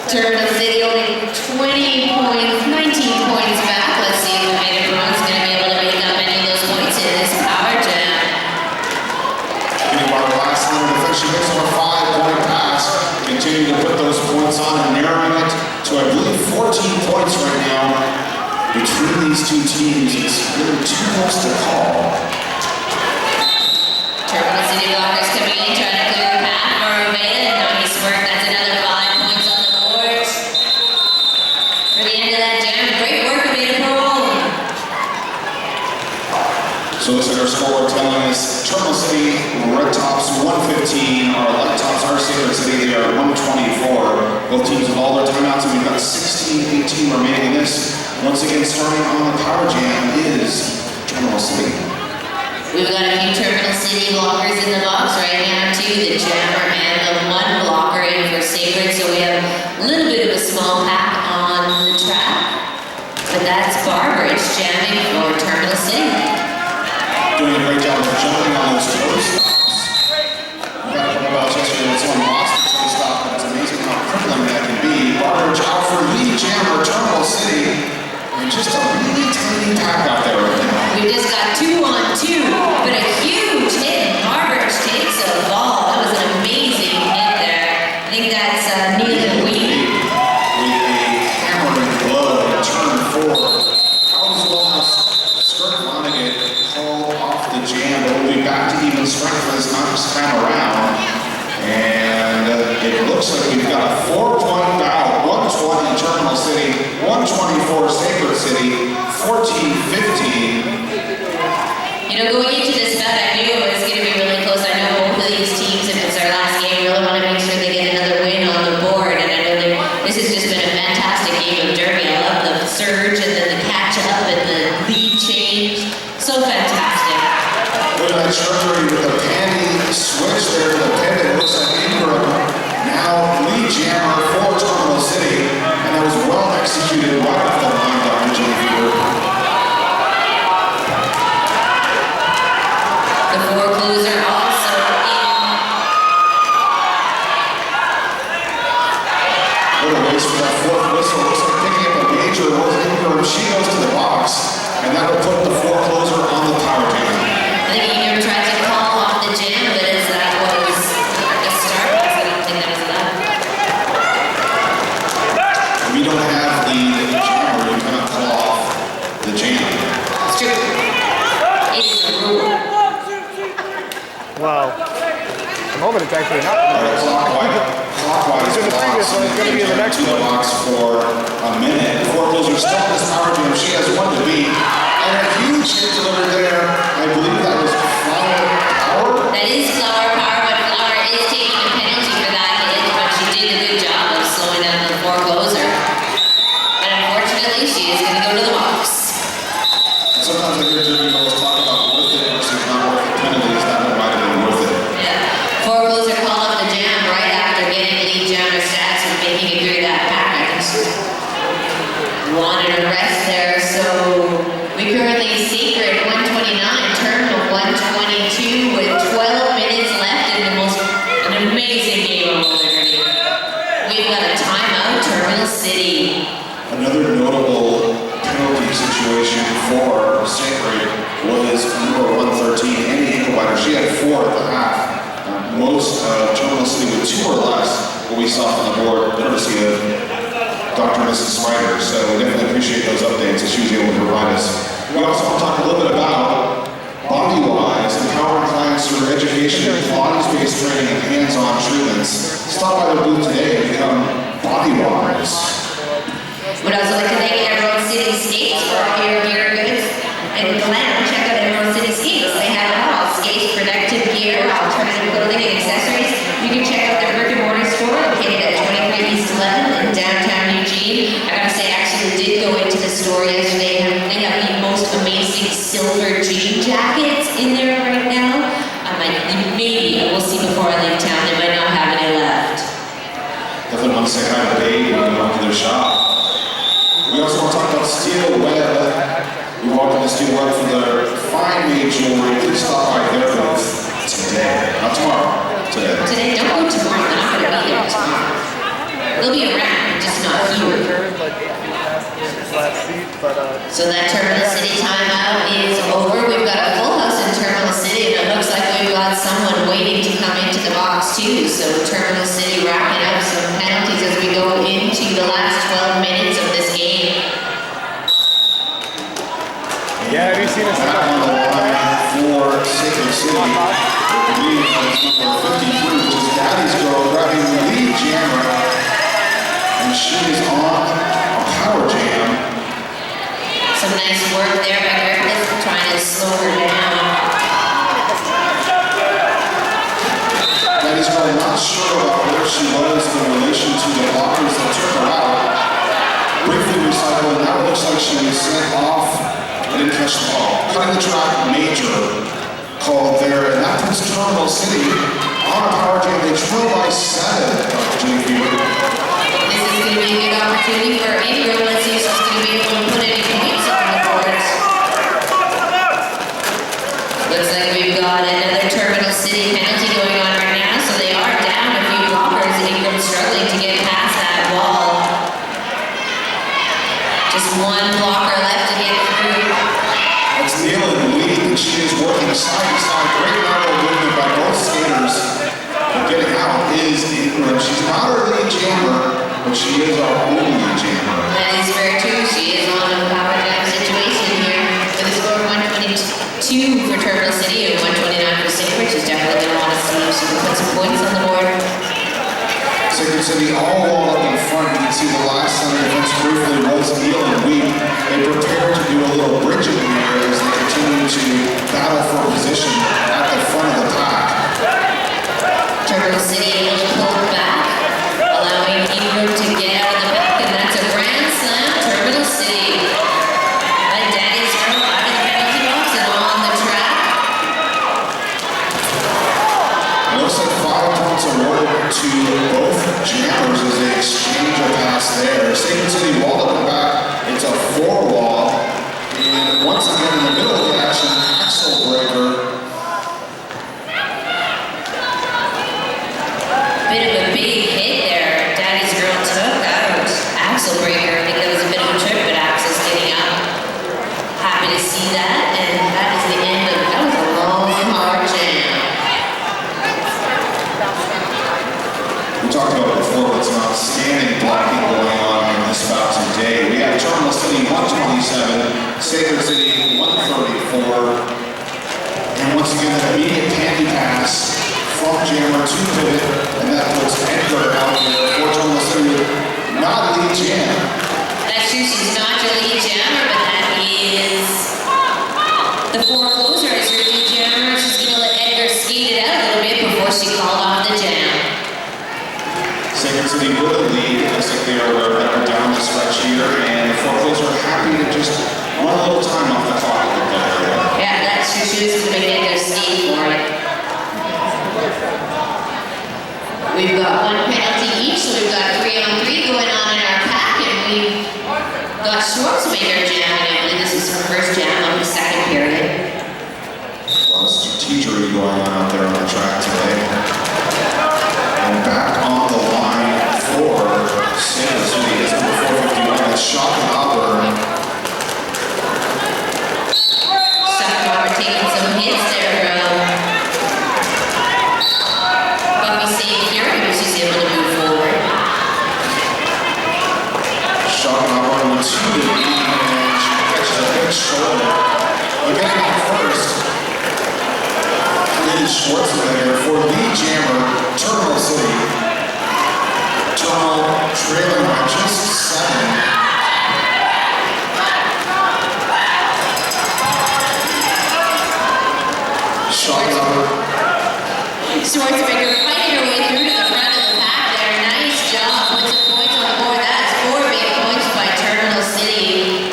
Terminal City only 20 points, 19 points back. Let's see if Maiden Bruins going to be able to make up any of those points in this power jam. Getting by the last line of defense, she makes a 5-point pass, continuing to put those points on and narrowing it to, I believe, 14 points right now between these two teams. It's really too much to call. Terminal City Blockers coming in, trying to clear the path for Maiden. Nice work. That's another 5 points on the board. For the end of that jam, great work, Maiden Bruins. So looks like our scoreboard telling us Terminal City Red Tops 115, our Light Tops are Sacred City, they are 124. Both teams have all their timeouts and we've got 16-18 remaining in this. Once again, starting on the power jam is Terminal City. We've got a few Terminal City blockers in the box right now too, the jammer and the one blocker in for Sacred, so we have a little bit of a small pack on the track. But that's Barbridge jamming for Terminal City. Doing a great job of jumping on those toe stops. We got a couple about yesterday when someone lost the toe stop, but it's amazing how crippling that can be. Barbridge out for lead jammer, Terminal City. And just a really tiny pack out there right now. We just got 2 on 2, but a huge hit. Barbridge takes a ball. That was an amazing hit there. I think that's Neil Weed. With a hammering blow in turn 4. How does Wellhouse skirt Vonnegut call off the jam? But we'll be back to even strength this time around. And it looks like we've got a 4-point bout. 120 Terminal City, 124 Sacred City, 14-15. You know, going into this bout, I knew it was going to be really close. I know both of these teams, if it's their last game, really want to make sure they get another win on the board. And I know this has just been a fantastic game of derby. I love the surge and then the catch up and the lead change. So fantastic. Look at that trajectory with the panty switch there to the pivot. It looks like Ingram now lead jammer for Terminal City. And that was well executed right off the line by Jimmy Fever. The forecloser also in. What a waste for that fourth whistle. Looks like picking up a major was Ingram. She goes to the box. And that will put the forecloser on the power jam. I think he never tried to call off the jam, but as that was the start, I don't think that was enough. We don't have the jammer. You cannot call off the jam. It's true. It is the rule. Well, I'm hoping it's actually not. Clockwise. It's in the previous one, it's going to be in the next to the one. box for a minute. Forecloser still in this power jam. She has one to beat. And a huge hit delivered there. I believe that was Flower Power. That is Flower Power, but Flower is taking a penalty for that hit, but she did a good job of slowing down the forecloser. But unfortunately, she is going to go to the box. And sometimes I hear Jimmy always talk about worth it versus not worth it penalties. That one might have been worth it. Yeah. Forecloser called off the jam right after getting lead jammer stats and making it through that pack. I think she wanted a rest there, so we currently Sacred 129, Terminal 122 with 12 minutes left in an amazing game of roller derby. We've got a timeout, Terminal City. Another notable penalty situation for Sacred was number 113, Annie Engelbiter. She had 4 at the half. Most Terminal City with 2 or less, what we saw from the board, courtesy of Dr. and Mrs. Snyder. So we definitely appreciate those updates that she was able to provide us. We also want to talk a little bit about BodyWise, empowering clients through education, bodies-based training, and hands-on treatments. Stop by their booth today and become BodyWise. Would also like to thank Emerald City Skates for all your gear goods. And Glenn, check out Emerald City Skates. They have it all. Skates, protective gear, alternative clothing, and accessories. You can check out their brick and mortar store located at 23 East 11 in downtown Eugene. I gotta say, I actually did go into the store yesterday. They have the most amazing silver jean jackets in there right now. Maybe we'll see before I leave town. They might not have any left. Definitely want to say hi to Dave when we walk to their shop. We also want to talk about Steel Web. We walk into Steel Web for their fine made jewelry. Please stop by their booth today. Not tomorrow. Today. Today, don't go tomorrow. They're not going to be there tomorrow. They'll be around, just not here. Returned like 8 feet past the last seat, but So that Terminal City timeout is over. We've got a full house in Terminal City, and it looks like we've got someone waiting to come into the box too. So Terminal City racking up some penalties as we go into the last 12 minutes of this game. yeah, have you seen us? Back on the line for Sacred City. I believe that's number 53, which is Daddy's Girl, grabbing the lead jammer. And she is on a power jam. Some nice work there by Griffith, trying to slow her down. Daddy's Girl not sure about where she was in relation to the blockers that took her out. Briefly recycled, now it looks like she was sent off. I didn't catch the ball. Cutting the track, major called there, and that puts Terminal City on a power jam. They trail by 7. Jimmy Fever. This is going to be a good opportunity for Ingram. Let's see if she's going to be able to put any points on the board. Looks like we've got another Terminal City penalty going on right now, so they are down a few blockers. Ingram struggling to get past that wall. Just one blocker left to get through. That's Neil in the lead, and she is working side to side. Great lateral movement by both skaters. But getting out is Ingram. She's not our lead jammer, but she is our only jammer. That is fair too. She is on a power jam situation here with a score of 122 for Terminal City and 129 for Sacred. She's definitely going to want to see if she can put some points on the board. Sacred City all wall up in front. You can see the last center defense briefly was Neil and Weed. They prepared to do a little bridging here as they continue to battle for position at the front of the pack. Terminal City able to pull it back, allowing Ingram to get out of the back, and that's a grand slam. Terminal City. And Daddy's Girl out of the penalty box and on the track. It looks like 5 points awarded to both jammers as they exchange a pass there. Sacred City wall up and back. It's a 4-wall. And once again in the middle of the action, Axel Breaker. Bit of a big hit there. Daddy's Girl took out Axel Breaker. I think that was a bit of a trip, but Axel's getting up. Happy to see that, and that is the end of that was a long, hard jam. We talked about it before, but it's an outstanding blocking going on in this bout today. We have Terminal City 127, Sacred City 134. And once again, an immediate panty pass from jammer to pivot, and that puts Edgar out there for Terminal City. Not lead jam. That's true, she's not your lead jammer, but that is the forecloser as your lead jammer. She's going to let Edgar skate it out a little bit before she called off the jam. Sacred City with a lead. Looks like they are down the stretch here, and the forecloser happy to just run a little time off the clock a little bit. Yeah, that's true. She was going to make Edgar skate for it. We've got one penalty each, so we've got 3-on-3 going on in our pack, and we've got Schwarzenegger jamming. I believe this is her first jam of the second period. A lot of strategery going on out there on the track today. And back on the line for Sacred City is number 451. That's Schopenhauer. Schopenhauer taking some hits there from Buffy St. Fury, but she's able to move forward. Schopenhauer with 2 to lead, and she catches a big shoulder. But getting out first is Schwarzenegger for lead jammer, Terminal City. Terminal trailing by just 7. Schwarzenegger fighting her way through to the front of the pack there. Nice job. Puts some points on the board. That's 4 big points by Terminal City.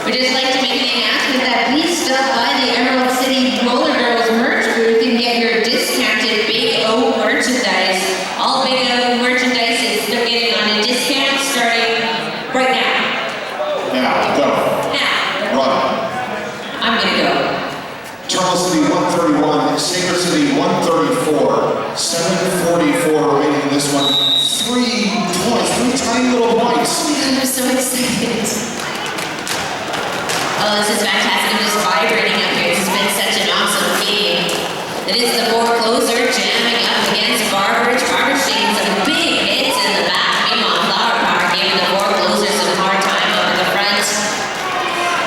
We'd just like to make an announcement that please stop by the Emerald City Roller Girls merch booth and get your discounted Big O merchandise. All Big O merchandise is getting on a discount starting right now. Now, go. Now, Run. I'm gonna go. Terminal City 131, Sacred City 134, 7:44 remaining in this one. 3 points exciting little points. I'm so excited. Oh, this is fantastic. I'm just vibrating up here. This has been such an awesome game. It is the forecloser jamming up against Barbridge. Barbridge taking some big hits in the back. Meanwhile, Flower Power giving the forecloser some hard time up in the front.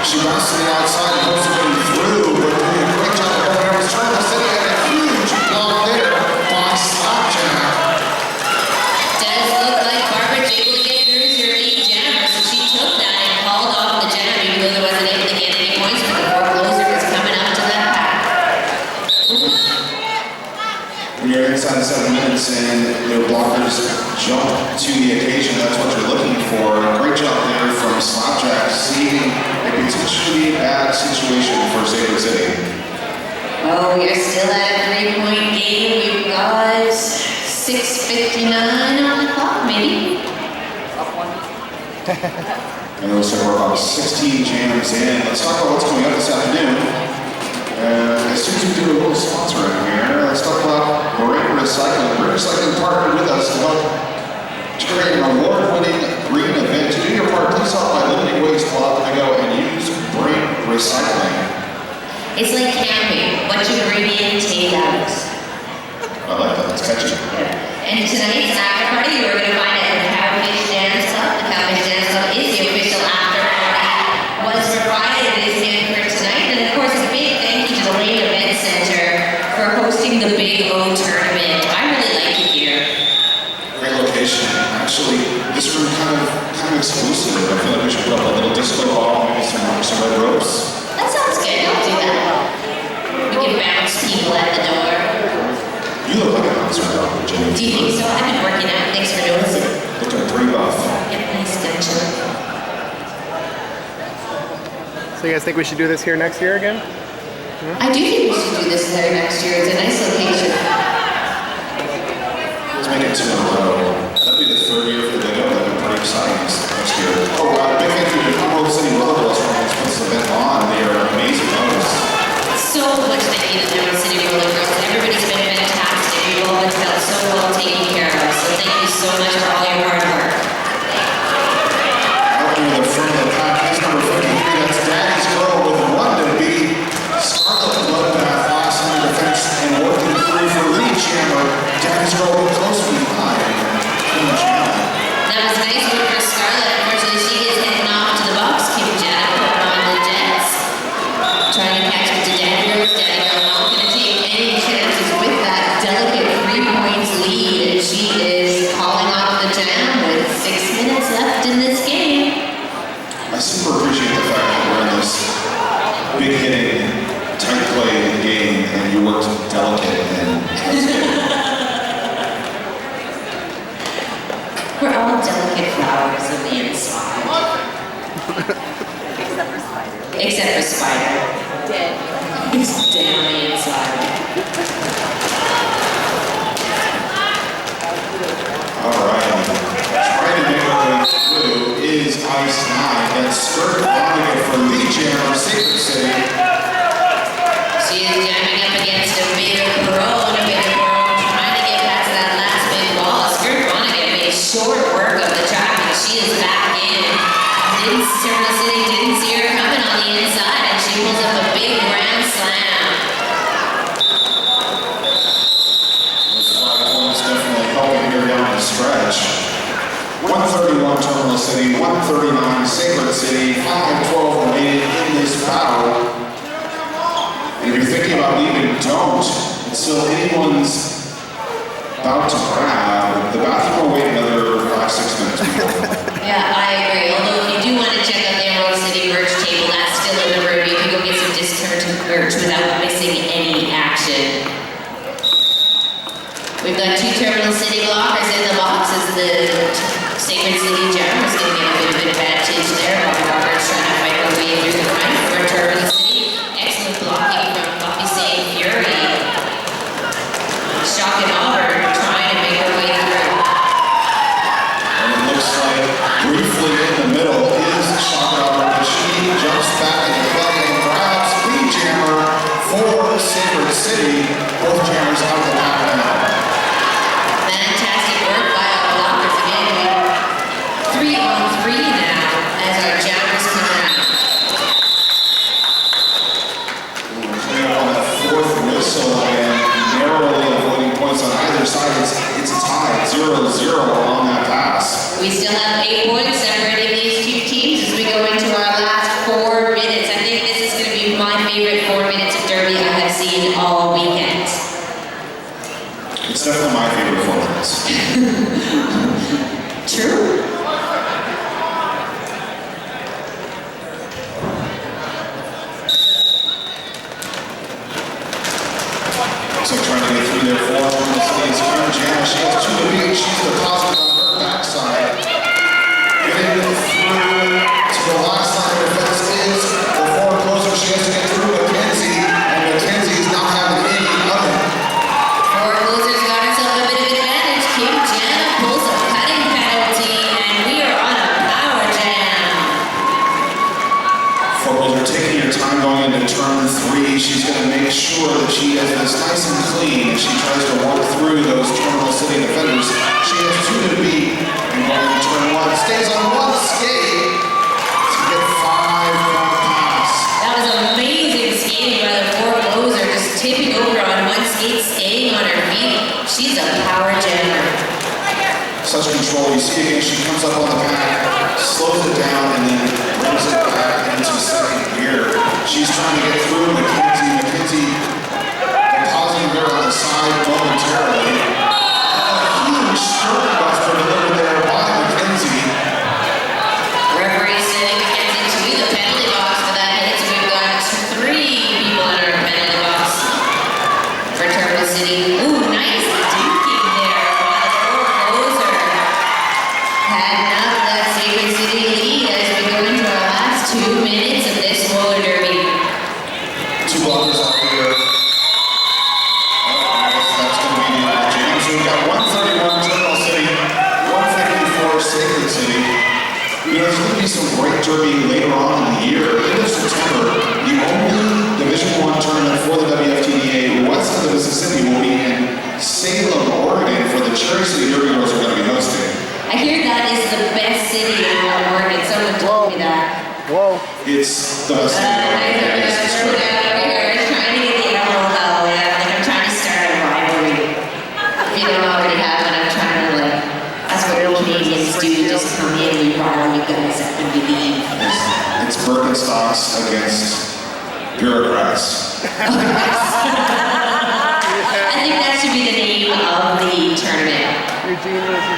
She bounced to the outside, most of them through, but doing a great job of going over Terminal City and a huge block there by Slapjack. Does look like Barbridge able to get through to her lead jammer, so she took that and called off the jam, even though there wasn't able to get any points, but the forecloser was coming up to that pack. When you're inside 7 minutes and your blockers jump to the occasion, that's what you're looking for. Great job there from Slapjack, seeing a potentially bad situation for Sacred City. Oh, we are still at a 3-point game. We've got 6:59 on the clock, maybe. And it looks like we're about 16 jams in. Let's talk about what's coming up this afternoon. As soon as we do a little sponsor in here, let's talk about Brain Recycling. Brain Recycling partnered with us to help create an award-winning green event. To do your part, please help by limiting waste while I go and use Brain Recycling. It's like camping. What you bring in, take out. I like that. It's catchy. And tonight's after party, you are going to find it at the Cowfish Dance Club. The Cowfish Dance Club is the official after party. Was provided this in for tonight. And of course, a big thank you to the Lane Event Center for hosting the Big O tournament. I really like it here. Great location. Actually, this room kind of exclusive. I feel like we should put up a little disco ball, maybe some red ropes. That sounds good. I'll do that. We can bounce people at the door. You look like a bouncer, though, Jenny. Do you think so? I've been working out. Thanks for noticing. Looking pretty buff. Yep, nice gunshot. So you guys think we should do this here next year again? I do think we should do this there next year. It's a nice location. Let's make it 2 in a row. That'll be the 3rd year for the video. That'll be pretty exciting next year. Oh, big thank you to Emerald City Rollerball for putting this event on. They are amazing owners. So much thank you to the Emerald City Roller Girls. Everybody's been fantastic. You've all been felt so well taken care of. So thank you so much for all your hard work. Out near the front of the pack is number 53. That's Daddy's Girl with 1 to beat. Scarlet Bloodbath last in the defense and working through for lead jammer. Daddy's Girl with close behind. That was a nice move for Scarlett. Unfortunately, she is heading off to the box. Kim Janet putting on the Jets. Trying to catch up to Daddy Girl. Daddy Girl not going to take any chances with that delicate 3 points lead. And she is calling off the jam with 6 minutes left in this game. I super appreciate the fact that we're in this big hitting, tight play game and you worked delicate and that's good. We're all delicate flowers on the inside. Except for Spider. Dead. He's dead on the inside. Alright. Trying to make her way through is Ice 9. That's Skirt Monica for lead jammer, Sacred City. She is jamming up against a big Perone. A big Perone trying to get past that last big wall. Skirt Monica made short work of the track and she is back in. Terminal City didn't see her coming on the inside and she pulls up a big grand slam. Those 5 points definitely helping here down the stretch. 131 Terminal City, 139 Sacred City, 5-12 remaining in this battle. And if you're thinking about leaving, don't. It's still anyone's about to grab. The bathroom will wait another 5-6 minutes before. Yeah, I agree. Although if you do want to check out the Emerald City merch table, that's still in the room. You can go get some discounted merch without missing any action. We've got 2 Terminal City blockers in the box as the Sacred City Jam is going to get a bit of advantage there. Robert's trying to fight her way through the front for Terminal City. Excellent blocking from Buffy St. Fury. Shock and Auburn trying to make her way through. And it looks like 3-on-3 now as our jammers come out. Coming up on that fourth whistle and narrowly avoiding points on either side. It's a tie, 0-0 on that pass. We still have 8 points separating these two teams as we go into our last 4 minutes. I think this is going to be my favorite 4 minutes of Derby I have seen all weekend. It's definitely my favorite 4 minutes. True. So trying to get through there for Toronto City's Karen Jana. She has 2 to beat. She's deposited on her backside. Getting through to the last line of defense is the forward closer. She has to get through Mackenzie, and Mackenzie is not having any of it. Forward closer's got herself a bit of advantage. Kim Jana pulls a cutting penalty, and we are on a power jam. Forward closer taking her time going into turn 3. She's going to make sure that she has this nice and clean as she tries to walk through those Toronto City defenders. She has 2 to beat, and going into turn 1, stays on 1 skate to get 5 on the pass. That was amazing skating by the forward closer, just tipping over on 1 skate, staying on her feet. She's a power jammer. Such control. You see again, she comes up on the back, slows it down, and then brings it back into second gear. She's trying to get through Mackenzie. Mackenzie depositing her on the side momentarily. A huge stern buster delivered there by Mackenzie. Referee sending Mackenzie to the penalty box for that hit. So we've got 3 people in our penalty box for Terminal City. Ooh, nice duking there by the forward closer. Had enough of that Sacred City lead as we go into our last 2 minutes of this roller derby. 2 blockers out here. I guess that's going to be the jam. So we've got 131 Terminal City, 154 Sacred City. You know, there's going to be some great derby later on in the year. End of September, the only Division I tournament for the WFTDA west of the Mississippi will be in Salem, Oregon, for the Cherry City Derby Girls are going to be hosting. I hear that is the best city in all of Oregon. Someone told me that. Whoa. It's the best thing It's trying to get the emerald out. Like I'm trying to start a rivalry. If you don't already have it, I'm trying to that's what Canadians do. Just come in, we rival you guys up and believe. It's Birkenstocks against bureaucrats. I think that should be the name of the tournament. Eugene versus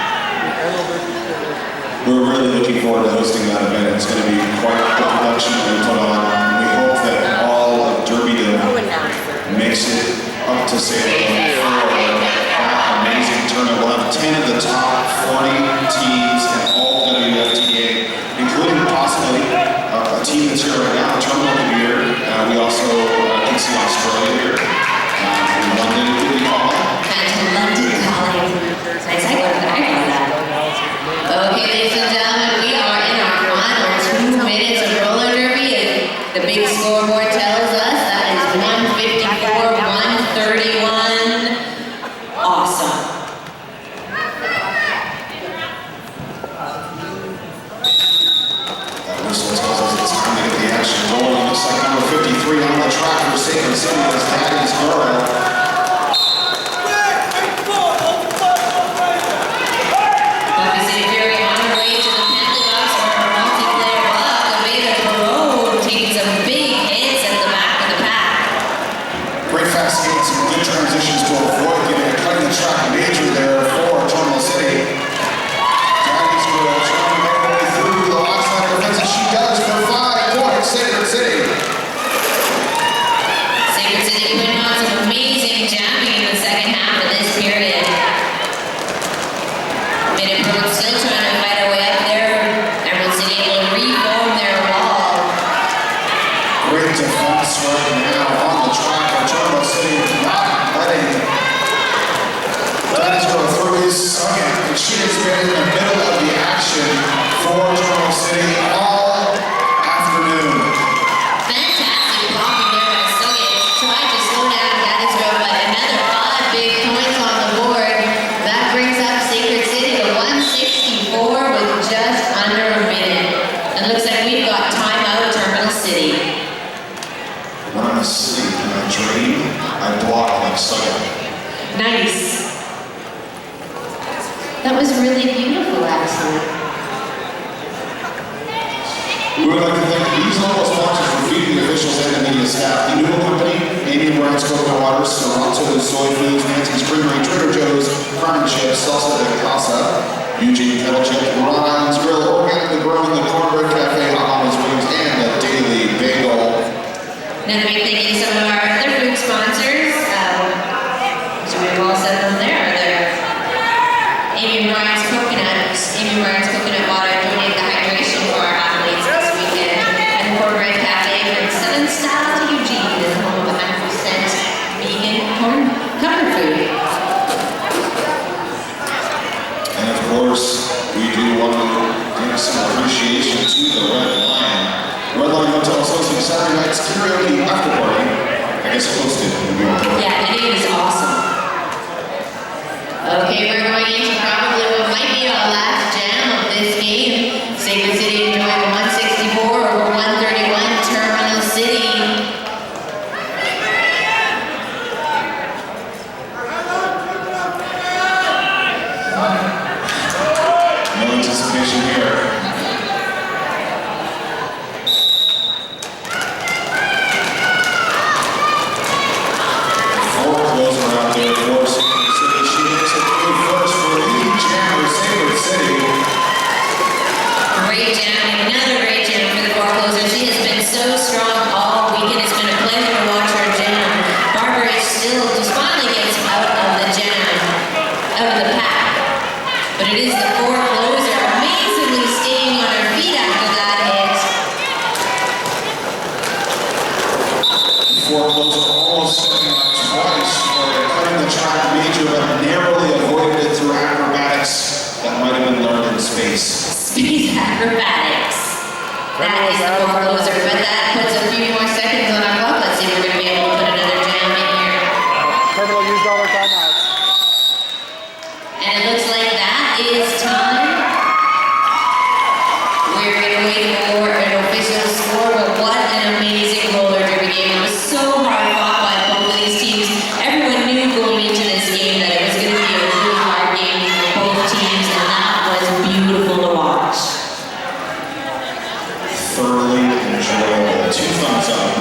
Emerald versus We're really looking forward to hosting that event. It's going to be quite the production that we put on. We hope that all of Derbydom makes it up to Salem for that amazing tournament. We'll have 10 of the top 40 teams in all WFTA, including possibly a team that's here right now, Terminal could be here. We also can see Australia here. In London, could be calling. And to London calling. Nice, I got that. Okay, ladies and gentlemen, we are in our final 2 minutes of roller derby, and the big scoreboard tells us that is 154, 131. Awesome. That whistle tells us it's time to get the action rolling. Looks like number 53 on the track for Sacred City is Daddy's Girl. Great fast skates and good transitions to avoid getting a cutting the track major there for Toronto City. Daddy's Girl trying to make her way through the last line of defense, and she does for 5 points. Sacred City. Sacred City putting on some amazing We would like to thank these local sponsors for feeding the officials and the media staff. The Noodle Company, Amy and Brian's Coconut Waters, Toronto Soy Foods, Nancy's Creamery, Trader Joe's, Carmen Chips, Salsa de Casa, Eugene Kettle Chip, Rhode Island's Grill, Organically Grown, the Cornbread Cafe, Hot Mama's Wings, and the Daily Bagel. Another big thank you to some of our other food sponsors. So we've all said them there. They're Amy and Brian's Coconut Water donate the hydration for our athletes this weekend. And Cornbread Cafe brings Southern style to Eugene, the home of 100% vegan comfort food. And of course, we do want to give some appreciation to the Red Lion. Red Lion Hotel hosting Saturday night's karaoke after party. I guess hosted. Yeah, it is awesome. Okay, we're going into probably what might be our last jam of this game. Sacred City enjoying 164 over 131 Terminal City. No anticipation here. Four closer out there for Sacred City. She makes it through first for lead jammer Sacred City. Great jam, another great jam for the forecloser. She has been so strong all weekend. It's been a pleasure to watch her jam. Barbara is still just finally gets out of the jam, out of the pack. But it is the forecloser amazingly staying on her feet after that hit. Four closer almost stepping on twice for cutting the track major, but narrowly avoided it through acrobatics that might have been learned in space. Speed acrobatics. That is the forecloser, but that puts a few more seconds on our clock. Let's see if we're going to be able to put another jam in here. Terminal used all their timeouts. And it looks like that is time. We're going to wait for an official score, but what an amazing roller derby game. It was so hard fought by both of these teams. Everyone knew going into this game that it was going to be a really hard game for both teams, and that was beautiful to watch. Thoroughly enjoyable. 2 thumbs up.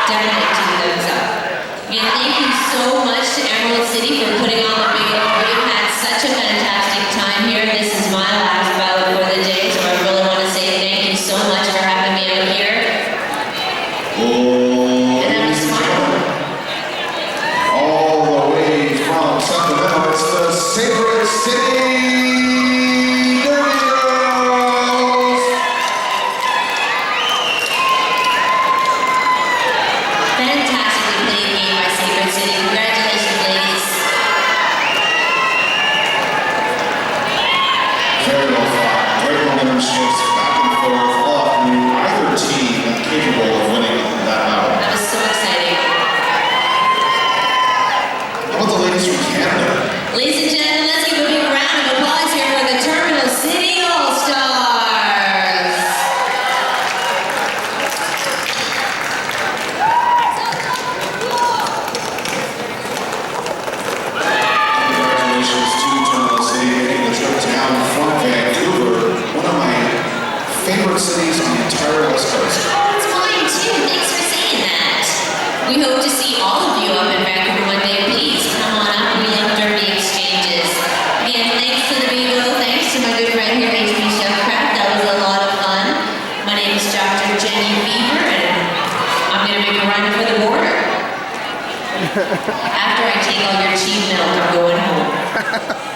Definitely two thumbs up. Again, thank you so much to Emerald City for putting on the big old. We've had such a fantastic time here. This is my last bout for the day, so I really want to say thank you so much for having me out here. Oh, And that was fun. all the way from Sacramento, it's the Sacred City Derby Girls. Fantastically played game by Sacred City. Congratulations, ladies. Very well fought. Great momentum shifts back and forth all through either team capable of winning that battle. That was so exciting. How about the ladies from Canada? Ladies and gentlemen, let's give a big round of applause here for the Terminal City All-Stars. Congratulations to Terminal City making the trip down from Vancouver, one of my favorite cities on the entire West Coast. It's mine too. Thanks for saying that. We hope to see all of you up in Vancouver one day. Please come on up. We love derby exchanges. Again, thanks to the Bevo. Thanks to my good friend here, HB Chefcraft. That was a lot of fun. My name is Dr. Jenny Beaver, and I'm going to make a run for the border. After I take all your cheap milk, I'm going home.